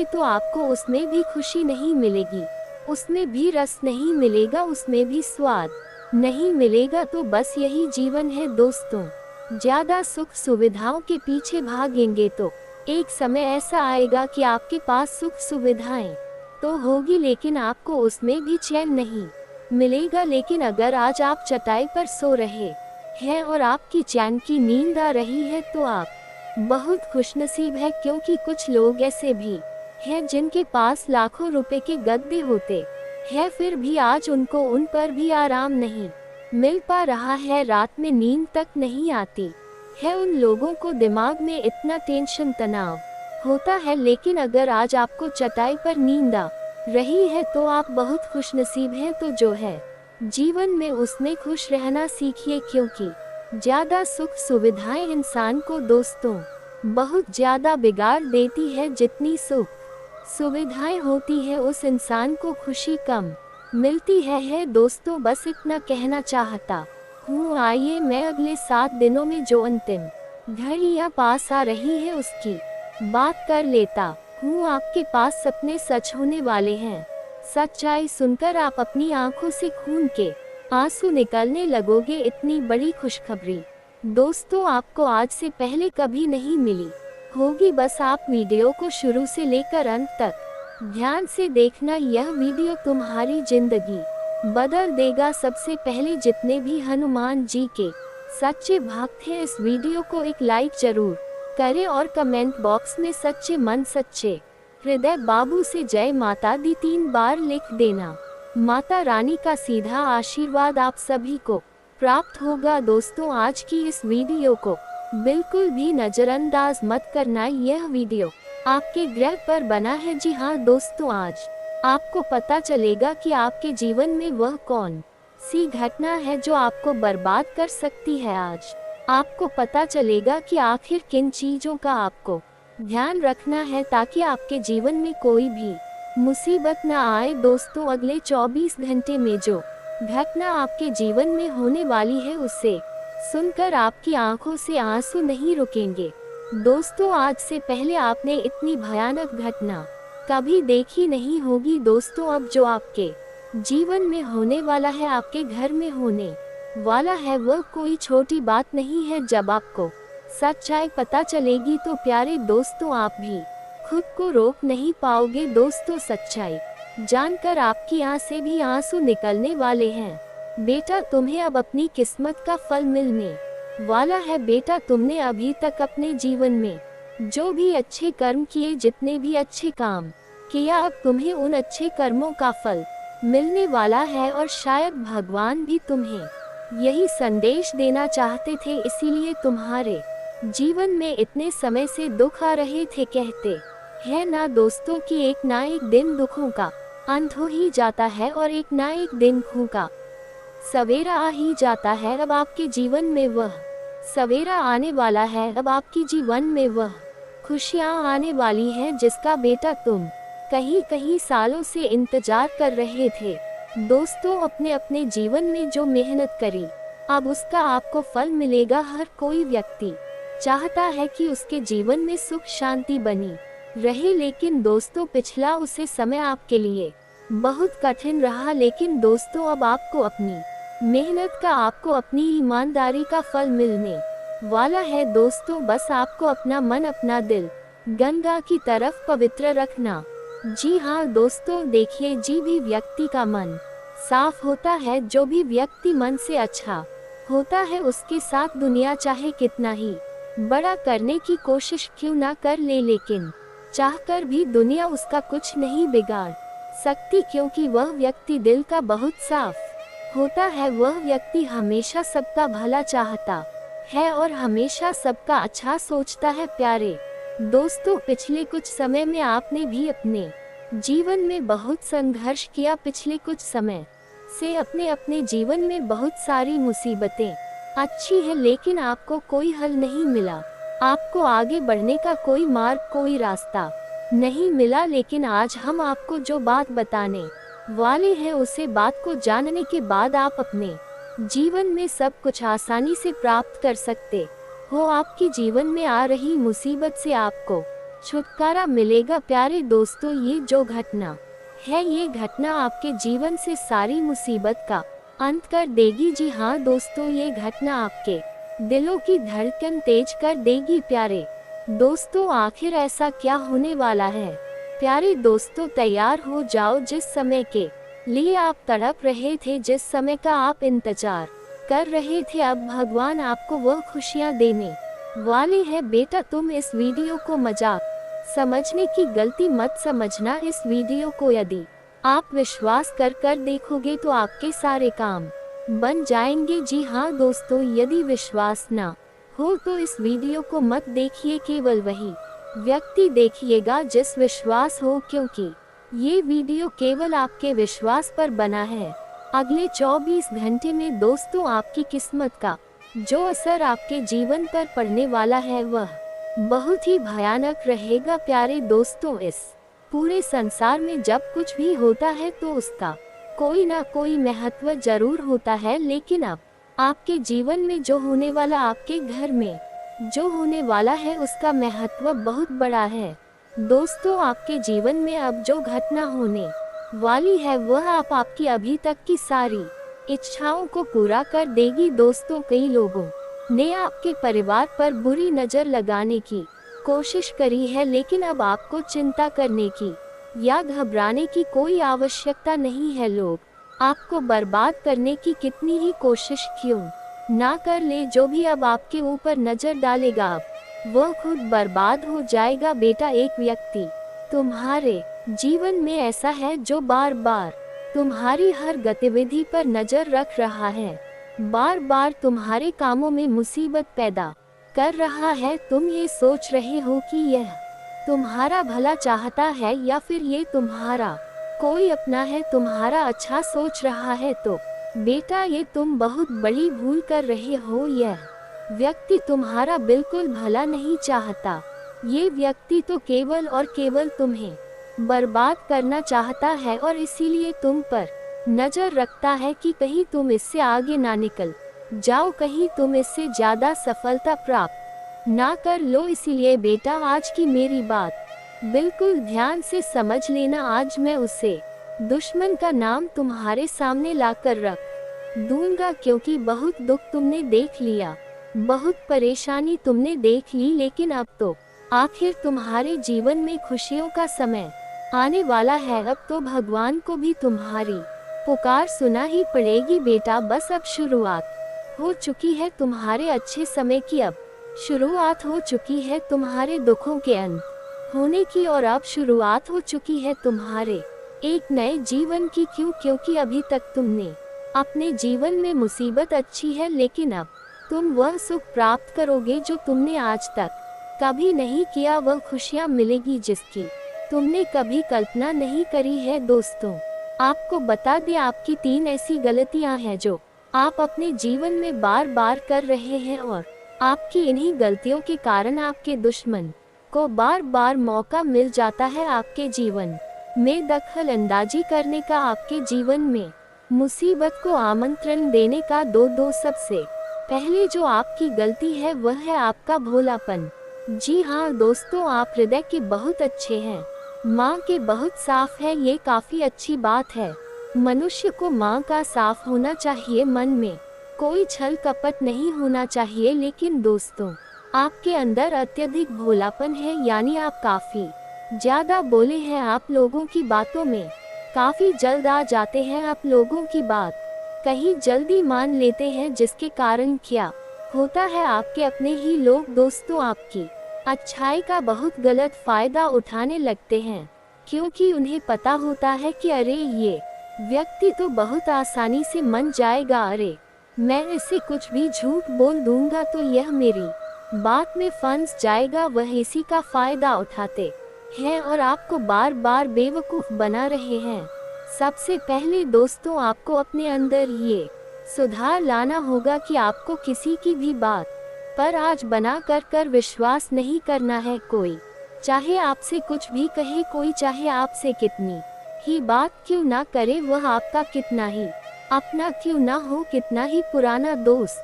तो आपको उसमें भी खुशी नहीं मिलेगी, उसमें भी रस नहीं मिलेगा, उसमें भी स्वाद नहीं मिलेगा। तो बस यही जीवन है दोस्तों, ज्यादा सुख सुविधाओं के पीछे भागेंगे तो एक समय ऐसा आएगा कि आपके पास सुख सुविधाएं तो होगी, लेकिन आपको उसमें भी चैन नहीं मिलेगा। लेकिन अगर आज आप चटाई पर सो रहे हैं और आपकी चैन की नींद आ रही है तो आप बहुत खुशनसीब है, क्योंकि कुछ लोग ऐसे भी हैं जिनके पास लाखों रुपए के गद्दे होते हैं, फिर भी आज उनको उन पर भी आराम नहीं मिल पा रहा है, रात में नींद तक नहीं आती है। उन लोगों को दिमाग में इतना टेंशन तनाव होता है। लेकिन अगर आज आपको चटाई पर नींद आ रही है तो आप बहुत खुशनसीब हैं। तो जो है जीवन में उसमें खुश रहना सीखिए, क्योंकि ज्यादा सुख सुविधाएं इंसान को दोस्तों बहुत ज्यादा बिगाड़ देती है। जितनी सुख सुविधाएं होती है उस इंसान को खुशी कम मिलती है दोस्तों। बस इतना कहना चाहता हूँ। आइए मैं अगले 7 दिनों में जो अंतिम घड़ियाँ पास आ रही है उसकी बात कर लेता हूँ। आपके पास सपने सच होने वाले हैं, सच्चाई सुनकर आप अपनी आंखों से खून के आंसू निकलने लगोगे। इतनी बड़ी खुशखबरी दोस्तों आपको आज से पहले कभी नहीं मिली होगी। बस आप वीडियो को शुरू से लेकर अंत तक ध्यान से देखना, यह वीडियो तुम्हारी जिंदगी बदल देगा। सबसे पहले जितने भी हनुमान जी के सच्चे भक्त हैं, इस वीडियो को एक लाइक जरूर करें और कमेंट बॉक्स में सच्चे मन सच्चे हृदय बाबू से जय माता दी 3 बार लिख देना। माता रानी का सीधा आशीर्वाद आप सभी को प्राप्त होगा। दोस्तों आज की इस वीडियो को बिल्कुल भी नजरअंदाज मत करना, यह वीडियो आपके ग्रह पर बना है। जी हाँ दोस्तों, आज आपको पता चलेगा कि आपके जीवन में वह कौन सी घटना है जो आपको बर्बाद कर सकती है। आज आपको पता चलेगा कि आखिर किन चीजों का आपको ध्यान रखना है ताकि आपके जीवन में कोई भी मुसीबत न आए। दोस्तों अगले 24 घंटे में जो घटना आपके जीवन में होने वाली है उसे सुनकर आपकी आंखों से आंसू नहीं रुकेंगे। दोस्तों आज से पहले आपने इतनी भयानक घटना कभी देखी नहीं होगी। दोस्तों अब जो आपके जीवन में होने वाला है, आपके घर में होने वाला है, वह कोई छोटी बात नहीं है। जब आपको सच्चाई पता चलेगी तो प्यारे दोस्तों आप भी खुद को रोक नहीं पाओगे। दोस्तों सच्चाई जानकर आपकी आंख से भी आंसू निकलने वाले हैं। बेटा तुम्हें अब अपनी किस्मत का फल मिलने वाला है। बेटा तुमने अभी तक अपने जीवन में जो भी अच्छे कर्म किए, जितने भी अच्छे काम किया, अब तुम्हें उन अच्छे कर्मों का फल मिलने वाला है। और शायद भगवान भी तुम्हें यही संदेश देना चाहते थे, इसीलिए तुम्हारे जीवन में इतने समय से दुख आ रहे थे, कहते है ना दोस्तों कि एक ना एक दिन दुखों का अंत हो ही जाता है और एक ना एक दिन खुं का सवेरा आ ही जाता है। अब आपके जीवन में वह सवेरा आने वाला है, अब आपकी जीवन में वह खुशियाँ आने वाली हैं जिसका बेटा तुम कहीं कहीं सालों से इंतजार कर रहे थे। दोस्तों, अपने अपने जीवन में जो मेहनत करी अब उसका आपको फल मिलेगा। हर कोई व्यक्ति चाहता है कि उसके जीवन में सुख शांति बनी रहे, लेकिन दोस्तों पिछला उसे समय आपके लिए बहुत कठिन रहा। लेकिन दोस्तों, अब आपको अपनी मेहनत का, आपको अपनी ईमानदारी का फल मिलने वाला है। दोस्तों, बस आपको अपना मन, अपना दिल गंगा की तरफ पवित्र रखना। जी हाँ दोस्तों, देखिए, जी भी व्यक्ति का मन साफ होता है, जो भी व्यक्ति मन से अच्छा होता है, उसके साथ दुनिया चाहे कितना ही बड़ा करने की कोशिश क्यों ना कर ले, लेकिन चाहकर भी दुनिया उसका कुछ नहीं बिगाड़ सकती, क्योंकि वह व्यक्ति दिल का बहुत साफ होता है। वह व्यक्ति हमेशा सबका भला चाहता है और हमेशा सबका अच्छा सोचता है। प्यारे दोस्तों, पिछले कुछ समय में आपने भी अपने जीवन में बहुत संघर्ष किया। पिछले कुछ समय से अपने अपने जीवन में बहुत सारी मुसीबतें अच्छी है, लेकिन आपको कोई हल नहीं मिला, आपको आगे बढ़ने का कोई मार्ग, कोई रास्ता नहीं मिला। लेकिन आज हम आपको जो बात बताने वाले हैं, उसे बात को जानने के बाद आप अपने जीवन में सब कुछ आसानी से प्राप्त कर सकते हो। आपके जीवन में आ रही मुसीबत से आपको छुटकारा मिलेगा। प्यारे दोस्तों, ये जो घटना है, ये घटना आपके जीवन से सारी मुसीबत का अंत कर देगी। जी हाँ दोस्तों, ये घटना आपके दिलों की धड़कन तेज कर देगी। प्यारे दोस्तों, आखिर ऐसा क्या होने वाला है? प्यारे दोस्तों, तैयार हो जाओ। जिस समय के लिए आप तड़प रहे थे, जिस समय का आप इंतजार कर रहे थे, अब भगवान आपको वह खुशियाँ देने वाले हैं। बेटा, तुम इस वीडियो को मजाक समझने की गलती मत समझना। इस वीडियो को यदि आप विश्वास कर कर देखोगे तो आपके सारे काम बन जाएंगे। जी हाँ दोस्तों, यदि विश्वास ना हो तो इस वीडियो को मत देखिए, केवल वही व्यक्ति देखिएगा जिस विश्वास हो, क्योंकि ये वीडियो केवल आपके विश्वास पर बना है। अगले 24 घंटे में दोस्तों आपकी किस्मत का जो असर आपके जीवन पर पड़ने वाला है वह बहुत ही भयानक रहेगा। प्यारे दोस्तों, इस पूरे संसार में जब कुछ भी होता है तो उसका कोई ना कोई महत्व जरूर होता है, लेकिन अब आपके जीवन में जो होने वाला, आपके घर में जो होने वाला है, उसका महत्व बहुत बड़ा है। दोस्तों, आपके जीवन में अब जो घटना होने वाली है वह आपकी अभी तक की सारी इच्छाओं को पूरा कर देगी। दोस्तों, कई लोगों ने आपके परिवार पर बुरी नज़र लगाने की कोशिश करी है, लेकिन अब आपको चिंता करने की या घबराने की कोई आवश्यकता नहीं है। लोग आपको बर्बाद करने की कितनी ही कोशिश क्यों ना कर ले, जो भी अब आपके ऊपर नजर डालेगा अब वह खुद बर्बाद हो जाएगा। बेटा, एक व्यक्ति तुम्हारे जीवन में ऐसा है जो बार बार तुम्हारी हर गतिविधि पर नजर रख रहा है, बार बार तुम्हारे कामों में मुसीबत पैदा कर रहा है। तुम ये सोच रहे हो कि यह तुम्हारा भला चाहता है या फिर ये तुम्हारा कोई अपना है, तुम्हारा अच्छा सोच रहा है, तो बेटा ये तुम बहुत बड़ी भूल कर रहे हो। यह व्यक्ति तुम्हारा बिल्कुल भला नहीं चाहता, ये व्यक्ति तो केवल और केवल तुम्हें बर्बाद करना चाहता है और इसीलिए तुम पर नजर रखता है कि कहीं तुम इससे आगे ना निकल जाओ, कहीं तुम इससे ज्यादा सफलता प्राप्त ना कर लो। इसीलिए बेटा, आज की मेरी बात बिल्कुल ध्यान से समझ लेना। आज मैं उसे दुश्मन का नाम तुम्हारे सामने लाकर रख दूंगा, क्योंकि बहुत दुख तुमने देख लिया, बहुत परेशानी तुमने देख ली, लेकिन अब तो आखिर तुम्हारे जीवन में खुशियों का समय आने वाला है। अब तो भगवान को भी तुम्हारी पुकार सुना ही पड़ेगी। बेटा, बस अब शुरुआत हो चुकी है तुम्हारे अच्छे समय की, अब शुरुआत हो चुकी है तुम्हारे दुखों के अंत होने की, और अब शुरुआत हो चुकी है तुम्हारे एक नए जीवन की। क्यों? क्योंकि अभी तक तुमने अपने जीवन में मुसीबत अच्छी है, लेकिन अब तुम वह सुख प्राप्त करोगे जो तुमने आज तक कभी नहीं किया, वह खुशियाँ मिलेगी जिसकी तुमने कभी कल्पना नहीं करी है। दोस्तों, आपको बता दें, आपकी 3 ऐसी गलतियां हैं जो आप अपने जीवन में बार बार कर रहे हैं और आपकी इन्हीं गलतियों के कारण आपके दुश्मन को बार बार मौका मिल जाता है आपके जीवन में दखल अंदाजी करने का, आपके जीवन में मुसीबत को आमंत्रण देने का। दो सबसे पहले जो आपकी गलती है वह है आपका भोलापन। जी हाँ दोस्तों, आप हृदय के बहुत अच्छे हैं, माँ के बहुत साफ है, ये काफी अच्छी बात है। मनुष्य को माँ का साफ होना चाहिए, मन में कोई छल कपट नहीं होना चाहिए। लेकिन दोस्तों, आपके अंदर अत्यधिक भोलापन है, यानी आप काफी ज्यादा बोले हैं, आप लोगों की बातों में काफी जल्द आ जाते हैं, आप लोगों की बात कहीं जल्दी मान लेते हैं, जिसके कारण क्या होता है, आपके अपने ही लोग दोस्तों आपकी अच्छाई का बहुत गलत फायदा उठाने लगते हैं, क्योंकि उन्हें पता होता है कि अरे ये व्यक्ति तो बहुत आसानी से मान जाएगा, अरे मैं इसे कुछ भी झूठ बोल दूंगा तो यह मेरी बात में फंस जाएगा। वह इसी का फायदा उठाते हैं और आपको बार बार बेवकूफ बना रहे हैं। सबसे पहले दोस्तों, आपको अपने अंदर ये सुधार लाना होगा कि आपको किसी की भी बात पर आज बना कर विश्वास नहीं करना है। कोई चाहे आपसे कुछ भी कहे, कोई चाहे आपसे कितनी ही बात क्यों ना करे, वह आपका कितना ही अपना क्यों ना हो, कितना ही पुराना दोस्त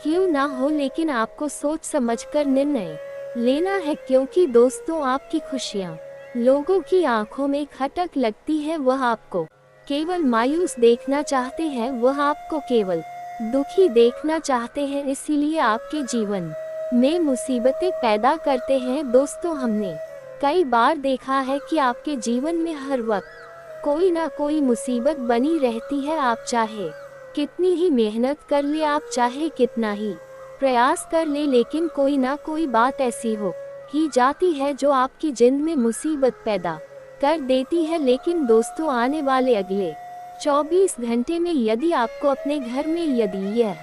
क्यों ना हो, लेकिन आपको सोच समझकर निर्णय लेना है। क्योंकि दोस्तों, आपकी खुशियाँ लोगों की आंखों में खटक लगती है, वह आपको केवल मायूस देखना चाहते हैं, वह आपको केवल दुखी देखना चाहते हैं, इसीलिए आपके जीवन में मुसीबतें पैदा करते हैं। दोस्तों, हमने कई बार देखा है कि आपके जीवन में हर वक्त कोई ना कोई मुसीबत बनी रहती है। आप चाहे कितनी ही मेहनत कर ले, आप चाहे कितना ही प्रयास कर ले, लेकिन कोई ना कोई बात ऐसी हो ही जाती है जो आपकी जिंदगी में मुसीबत पैदा कर देती है। लेकिन दोस्तों, आने वाले अगले 24 घंटे में यदि आपको अपने घर में यदि यह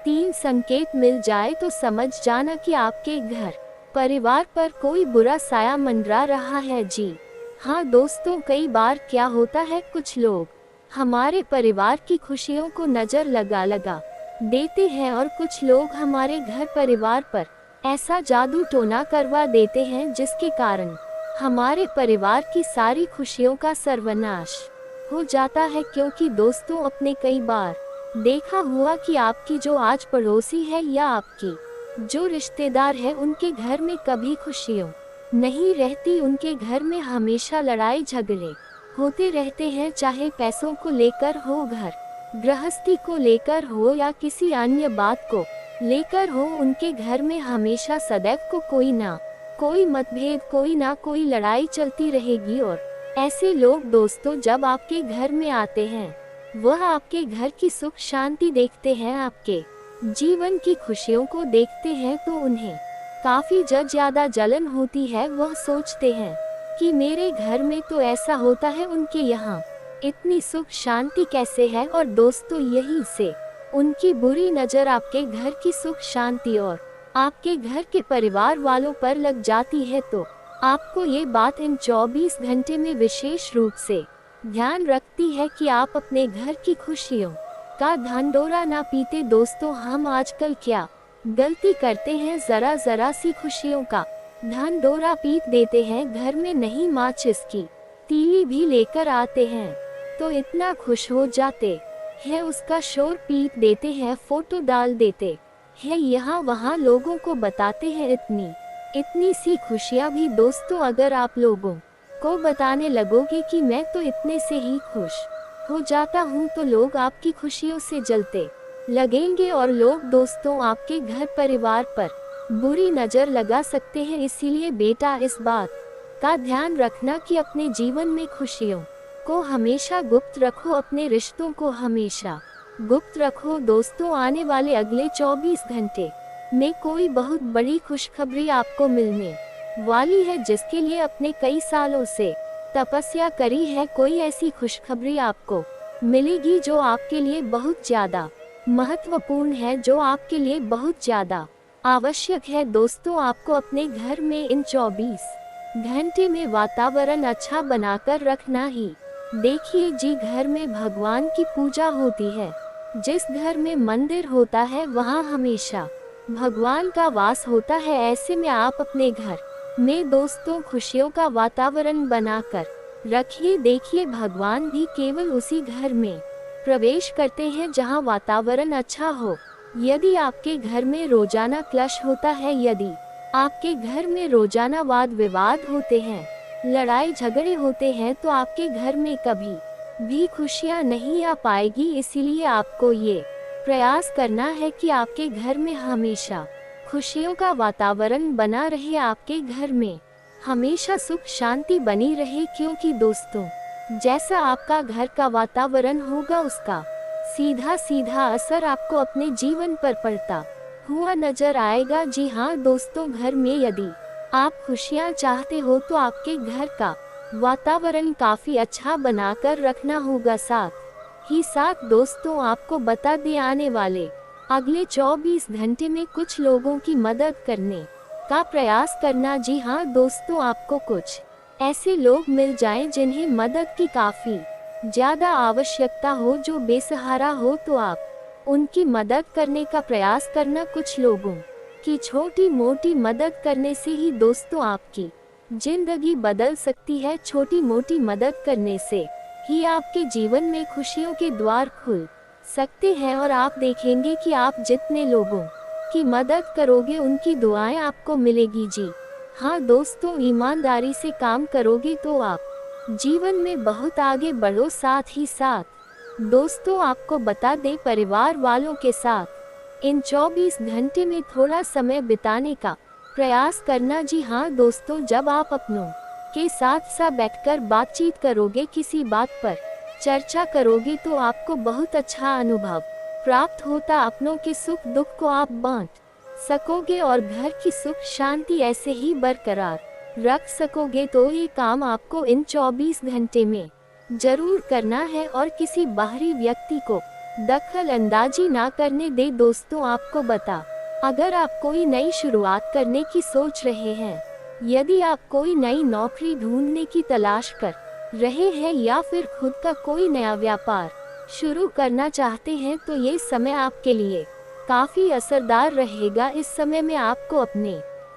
3 संकेत मिल जाए तो समझ जाना कि आपके घर परिवार पर कोई बुरा साया मंडरा रहा है। जी हाँ दोस्तों, कई बार क्या होता है, कुछ लोग हमारे परिवार की खुशियों को नजर लगा देते हैं और कुछ लोग हमारे घर परिवार पर ऐसा जादू टोना करवा देते हैं जिसके कारण हमारे परिवार की सारी खुशियों का सर्वनाश हो जाता है। क्योंकि दोस्तों, अपने कई बार देखा हुआ कि आपकी जो आज पड़ोसी है या आपकी जो रिश्तेदार है, उनके घर में कभी खुशियों नहीं रहती, उनके घर में हमेशा लड़ाई झगड़े होते रहते हैं, चाहे पैसों को लेकर हो, घर गृहस्थी को लेकर हो या किसी अन्य बात को लेकर हो, उनके घर में हमेशा सदैव को कोई ना कोई मतभेद, कोई ना कोई लड़ाई चलती रहेगी। और ऐसे लोग दोस्तों जब आपके घर में आते हैं, वह आपके घर की सुख शांति देखते हैं, आपके जीवन की खुशियों को देखते हैं, तो उन्हें काफी ज्यादा जलन होती है। वह सोचते हैं कि मेरे घर में तो ऐसा होता है, उनके यहाँ इतनी सुख शांति कैसे है। और दोस्तों, यही से उनकी बुरी नजर आपके घर की सुख शांति और आपके घर के परिवार वालों पर लग जाती है। तो आपको ये बात इन 24 घंटे में विशेष रूप से ध्यान रखती है कि आप अपने घर की खुशियों का ढंढोरा ना पीते। दोस्तों, हम आजकल क्या गलती करते हैं, जरा सी खुशियों का ढंढोरा पीट देते हैं, घर में नहीं माचिस की तीली भी लेकर आते हैं तो इतना खुश हो जाते हैं, उसका शोर पीट देते हैं, फोटो डाल देते हैं, यहाँ वहाँ लोगों को बताते हैं इतनी सी खुशियाँ भी। दोस्तों, अगर आप लोगों को बताने लगोगे कि मैं तो इतने से ही खुश हो जाता हूँ, तो लोग आपकी खुशियों से जलते लगेंगे और लोग दोस्तों आपके घर परिवार पर बुरी नजर लगा सकते हैं। इसीलिए बेटा, इस बात का ध्यान रखना कि अपने जीवन में खुशियों को हमेशा गुप्त रखो, अपने रिश्तों को हमेशा गुप्त रखो। दोस्तों, आने वाले अगले 24 घंटे में कोई बहुत बड़ी खुशखबरी आपको मिलने वाली है, जिसके लिए अपने कई सालों से तपस्या करी है। कोई ऐसी खुशखबरी आपको मिलेगी जो आपके लिए बहुत ज्यादा महत्वपूर्ण है, जो आपके लिए बहुत ज्यादा आवश्यक है। दोस्तों, आपको अपने घर में इन 24 घंटे में वातावरण अच्छा बनाकर रखना ही। देखिए जी, घर में भगवान की पूजा होती है। जिस घर में मंदिर होता है वहाँ हमेशा भगवान का वास होता है। ऐसे में आप अपने घर में दोस्तों खुशियों का वातावरण बनाकर रखिए। देखिए, भगवान भी केवल उसी घर में प्रवेश करते हैं जहाँ वातावरण अच्छा हो। यदि आपके घर में रोजाना क्लेश होता है, यदि आपके घर में रोजाना वाद विवाद होते हैं, लड़ाई झगड़े होते हैं, तो आपके घर में कभी भी खुशियाँ नहीं आ पाएगी। इसीलिए आपको ये प्रयास करना है कि आपके घर में हमेशा खुशियों का वातावरण बना रहे, आपके घर में हमेशा सुख शांति बनी रहे। क्योंकि दोस्तों, जैसा आपका घर का वातावरण होगा, उसका सीधा सीधा असर आपको अपने जीवन पर पड़ता हुआ नजर आएगा। जी हाँ दोस्तों, घर में यदि आप खुशियाँ चाहते हो तो आपके घर का वातावरण काफी अच्छा बनाकर रखना होगा। साथ ही साथ दोस्तों, आपको बता दें, आने वाले अगले 24 घंटे में कुछ लोगों की मदद करने का प्रयास करना। जी हाँ दोस्तों, आपको कुछ ऐसे लोग मिल जाएं जिन्हें मदद की काफी ज्यादा आवश्यकता हो, जो बेसहारा हो, तो आप उनकी मदद करने का प्रयास करना। कुछ लोगों की छोटी मोटी मदद करने से ही दोस्तों आपकी जिंदगी बदल सकती है। छोटी मोटी मदद करने से ही आपके जीवन में खुशियों के द्वार खुल सकते हैं। और आप देखेंगे कि आप जितने लोगों की मदद करोगे, उनकी दुआएं आपको मिलेगी। जी हाँ दोस्तों, ईमानदारी से काम करोगे तो आप जीवन में बहुत आगे बढ़ो। साथ ही साथ दोस्तों, आपको बता दें, परिवार वालों के साथ इन 24 घंटे में थोड़ा समय बिताने का प्रयास करना। जी हाँ दोस्तों, जब आप अपनों के साथ बैठकर बातचीत करोगे, किसी बात पर चर्चा करोगे, तो आपको बहुत अच्छा अनुभव प्राप्त होता। अपनों के सुख दुख को आप बांट सकोगे और घर की सुख शांति ऐसे ही बरकरार रख सकोगे। तो ये काम आपको इन 24 घंटे में जरूर करना है और किसी बाहरी व्यक्ति को दखल अंदाजी ना करने दे। दोस्तों, आपको बता, अगर आप कोई नई शुरुआत करने की सोच रहे हैं, यदि आप कोई नई नौकरी ढूंढने की तलाश कर रहे हैं या फिर खुद का कोई नया व्यापार शुरू करना चाहते हैं, तो ये समय आपके लिए काफी असरदार रहेगा। इस समय में आपको अपने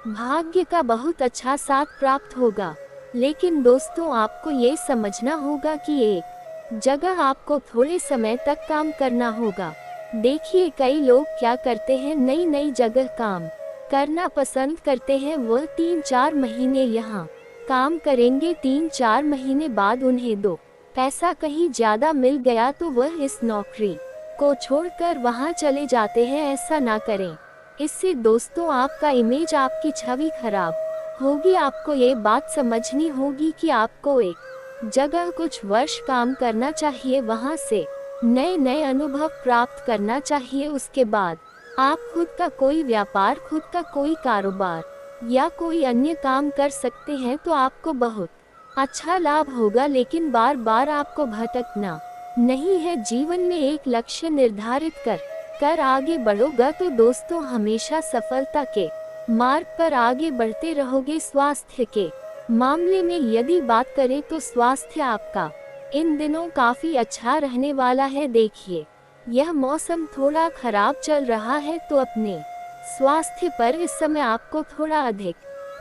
भाग्य का बहुत अच्छा साथ प्राप्त होगा। लेकिन दोस्तों, आपको ये समझना होगा कि एक जगह आपको थोड़े समय तक काम करना होगा। देखिए, कई लोग क्या करते हैं, नई नई जगह काम करना पसंद करते हैं। वह 3-4 महीने यहाँ काम करेंगे, 3-4 महीने बाद उन्हें दो पैसा कहीं ज्यादा मिल गया तो वह इस नौकरी को छोड़कर वहाँ चले जाते हैं। ऐसा ना करें, इससे दोस्तों आपका इमेज, आपकी छवि खराब होगी। आपको ये बात समझनी होगी कि आपको एक जगह कुछ वर्ष काम करना चाहिए, वहाँ से नए नए अनुभव प्राप्त करना चाहिए। उसके बाद आप खुद का कोई व्यापार, खुद का कोई कारोबार या कोई अन्य काम कर सकते हैं, तो आपको बहुत अच्छा लाभ होगा। लेकिन बार बार आपको भटकना नहीं है। जीवन में एक लक्ष्य निर्धारित कर आगे बढ़ोगा तो दोस्तों हमेशा सफलता के मार्ग पर आगे बढ़ते रहोगे। स्वास्थ्य के मामले में यदि बात करें तो स्वास्थ्य आपका इन दिनों काफी अच्छा रहने वाला है। देखिए, यह मौसम थोड़ा खराब चल रहा है, तो अपने स्वास्थ्य पर इस समय आपको थोड़ा अधिक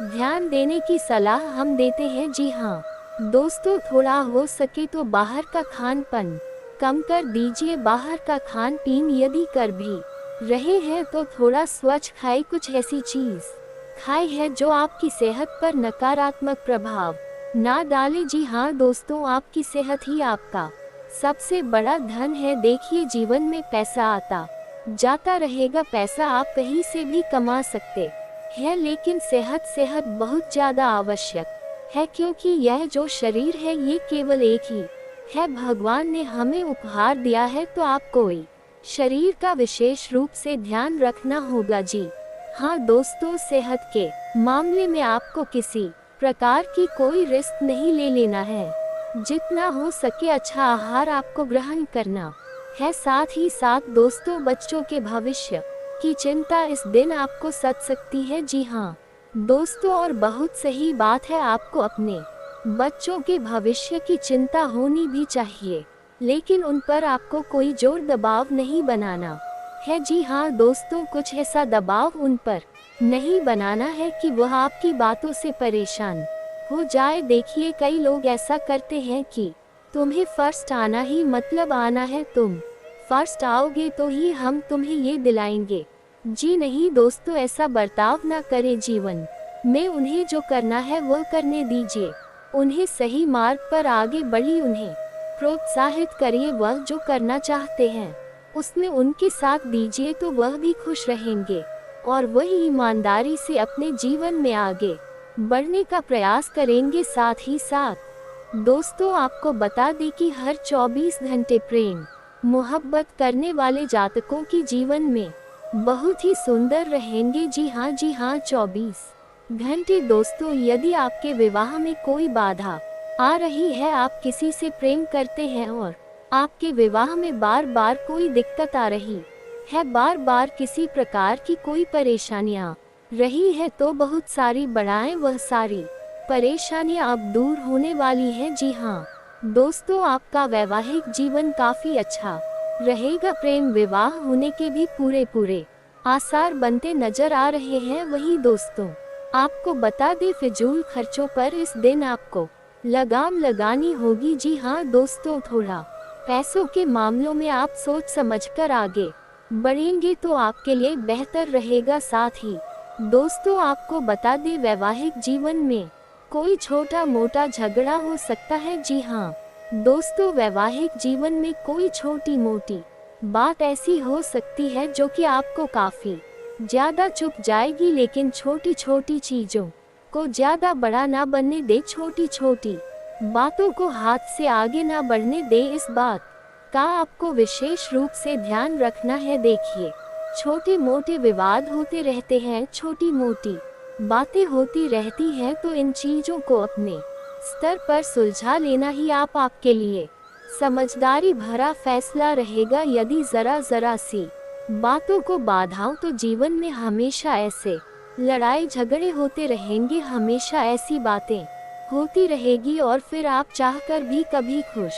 ध्यान देने की सलाह हम देते हैं। जी हाँ दोस्तों, थोड़ा हो सके तो बाहर का खान पान कम कर दीजिए। बाहर का खान पीन यदि कर भी रहे हैं तो थोड़ा स्वच्छ खाएं। कुछ ऐसी चीज खाएं है जो आपकी सेहत पर नकारात्मक प्रभाव ना डाले। जी हाँ दोस्तों, आपकी सेहत ही आपका सबसे बड़ा धन है। देखिए, जीवन में पैसा आता जाता रहेगा, पैसा आप कहीं से भी कमा सकते हैं, लेकिन सेहत बहुत ज्यादा आवश्यक है। क्योंकि यह जो शरीर है, ये केवल एक ही है, भगवान ने हमें उपहार दिया है। तो आपको शरीर का विशेष रूप से ध्यान रखना होगा। जी हाँ दोस्तों, सेहत के मामले में आपको किसी प्रकार की कोई रिस्क नहीं ले लेना है। जितना हो सके अच्छा आहार आपको ग्रहण करना है। साथ ही साथ दोस्तों, बच्चों के भविष्य की चिंता इस दिन आपको सता सकती है। जी हाँ दोस्तों, और बहुत सही बात है, आपको अपने बच्चों के भविष्य की चिंता होनी भी चाहिए, लेकिन उन पर आपको कोई जोर दबाव नहीं बनाना है। जी हाँ दोस्तों, कुछ ऐसा दबाव उन पर नहीं बनाना है कि वह आपकी बातों से परेशान हो जाए। देखिए, कई लोग ऐसा करते हैं कि तुम्हें फर्स्ट आना ही मतलब आना है, तुम फर्स्ट आओगे तो ही हम तुम्हें ये दिलाएंगे। जी नहीं दोस्तों, ऐसा बर्ताव ना करें। जीवन में उन्हें जो करना है वह करने दीजिए, उन्हें सही मार्ग पर आगे बढ़ी, उन्हें प्रोत्साहित करिए। वह जो करना चाहते हैं उसमें उनके साथ दीजिए, तो वह भी खुश रहेंगे और वही ईमानदारी से अपने जीवन में आगे बढ़ने का प्रयास करेंगे। साथ ही साथ दोस्तों, आपको बता दें कि हर 24 घंटे प्रेम मोहब्बत करने वाले जातकों की जीवन में बहुत ही सुंदर रहेंगे। जी हाँ 24 घंटे दोस्तों, यदि आपके विवाह में कोई बाधा आ रही है, आप किसी से प्रेम करते हैं और आपके विवाह में बार बार कोई दिक्कत आ रही है, बार बार किसी प्रकार की कोई परेशानियां रही है, तो बहुत सारी बढ़ाएं, वह सारी परेशानियां अब दूर होने वाली हैं। जी हाँ दोस्तों, आपका वैवाहिक जीवन काफी अच्छा रहेगा। प्रेम विवाह होने के भी पूरे आसार बनते नजर आ रहे हैं। वहीं दोस्तों, आपको बता दें, फिजूल खर्चों पर इस दिन आपको लगाम लगानी होगी। जी हाँ दोस्तों, थोड़ा पैसों के मामलों में आप सोच समझकर आगे बढ़ेंगे तो आपके लिए बेहतर रहेगा। साथ ही दोस्तों, आपको बता दें, वैवाहिक जीवन में कोई छोटा मोटा झगड़ा हो सकता है। जी हाँ दोस्तों, वैवाहिक जीवन में कोई छोटी मोटी बात ऐसी हो सकती है जो कि आपको काफी ज्यादा चुप जाएगी, लेकिन छोटी छोटी चीजों को ज्यादा बड़ा ना बनने दे, छोटी छोटी बातों को हाथ से आगे ना बढ़ने दे। इस बात का आपको विशेष रूप से ध्यान रखना है। देखिए, छोटे मोटे विवाद होते रहते हैं, छोटी मोटी बातें होती रहती हैं, तो इन चीजों को अपने स्तर पर सुलझा लेना ही आपके लिए समझदारी भरा फैसला रहेगा। यदि जरा सी बातों को बाधाओं, तो जीवन में हमेशा ऐसे लड़ाई झगड़े होते रहेंगे, हमेशा ऐसी बातें होती रहेगी और फिर आप चाहकर भी कभी खुश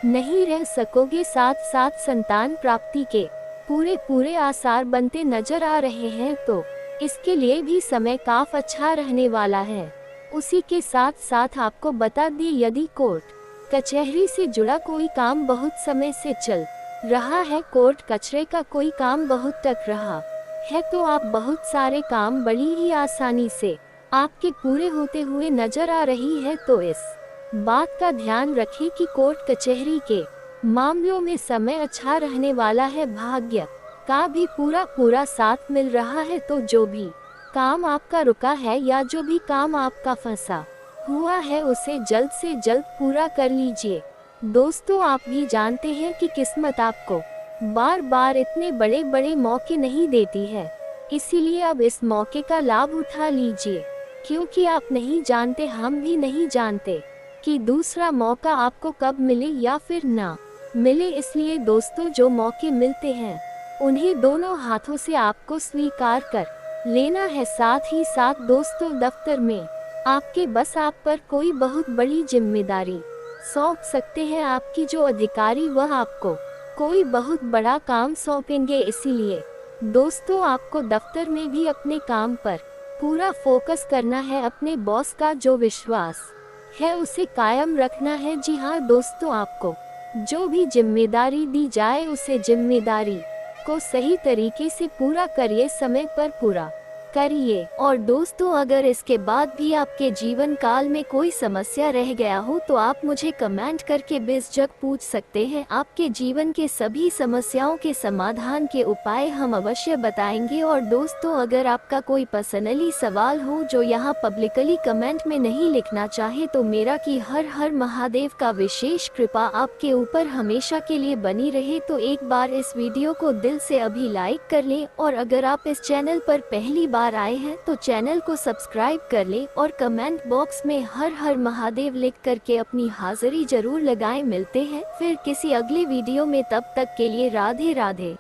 नहीं रह सकोगे। साथ साथ संतान प्राप्ति के पूरे आसार बनते नजर आ रहे हैं, तो इसके लिए भी समय काफी अच्छा रहने वाला है। उसी के साथ साथ आपको बता दें, यदि कोर्ट कचहरी से जुड़ा कोई काम बहुत समय से चल रहा है, कोर्ट कचहरी का कोई काम बहुत टक रहा है, तो आप बहुत सारे काम बड़ी ही आसानी से आपके पूरे होते हुए नजर आ रही है। तो इस बात का ध्यान रखें कि कोर्ट कचहरी के मामलों में समय अच्छा रहने वाला है, भाग्य का भी पूरा साथ मिल रहा है। तो जो भी काम आपका रुका है या जो भी काम आपका फंसा हुआ है, उसे जल्द से जल्द पूरा कर लीजिए। दोस्तों, आप भी जानते हैं कि किस्मत आपको बार बार इतने बड़े मौके नहीं देती है, इसीलिए अब इस मौके का लाभ उठा लीजिए, क्योंकि आप नहीं जानते, हम भी नहीं जानते कि दूसरा मौका आपको कब मिले या फिर ना मिले। इसलिए दोस्तों, जो मौके मिलते हैं उन्हें दोनों हाथों से आपको स्वीकार कर लेना है। साथ ही साथ दोस्तों, दफ्तर में आपके बस आप पर कोई बहुत बड़ी जिम्मेदारी सौंप सकते हैं। आपकी जो अधिकारी, वह आपको कोई बहुत बड़ा काम सौंपेंगे। इसीलिए दोस्तों, आपको दफ्तर में भी अपने काम पर पूरा फोकस करना है, अपने बॉस का जो विश्वास है उसे कायम रखना है। जी हाँ दोस्तों, आपको जो भी जिम्मेदारी दी जाए, उसे जिम्मेदारी को सही तरीके से पूरा करिए, समय पर पूरा करिए। और दोस्तों, अगर इसके बाद भी आपके जीवन काल में कोई समस्या रह गया हो, तो आप मुझे कमेंट करके बेझिझक पूछ सकते हैं। आपके जीवन के सभी समस्याओं के समाधान के उपाय हम अवश्य बताएंगे। और दोस्तों, अगर आपका कोई पर्सनली सवाल हो जो यहाँ पब्लिकली कमेंट में नहीं लिखना चाहे, तो मेरा कि हर हर महादेव का विशेष कृपा आपके ऊपर हमेशा के लिए बनी रहे। तो एक बार इस वीडियो को दिल से अभी लाइक कर लें, और अगर आप इस चैनल पर पहली बार बार आए हैं तो चैनल को सब्सक्राइब कर ले और कमेंट बॉक्स में हर हर महादेव लिख करके अपनी हाजिरी जरूर लगाएं। मिलते हैं फिर किसी अगले वीडियो में, तब तक के लिए राधे राधे।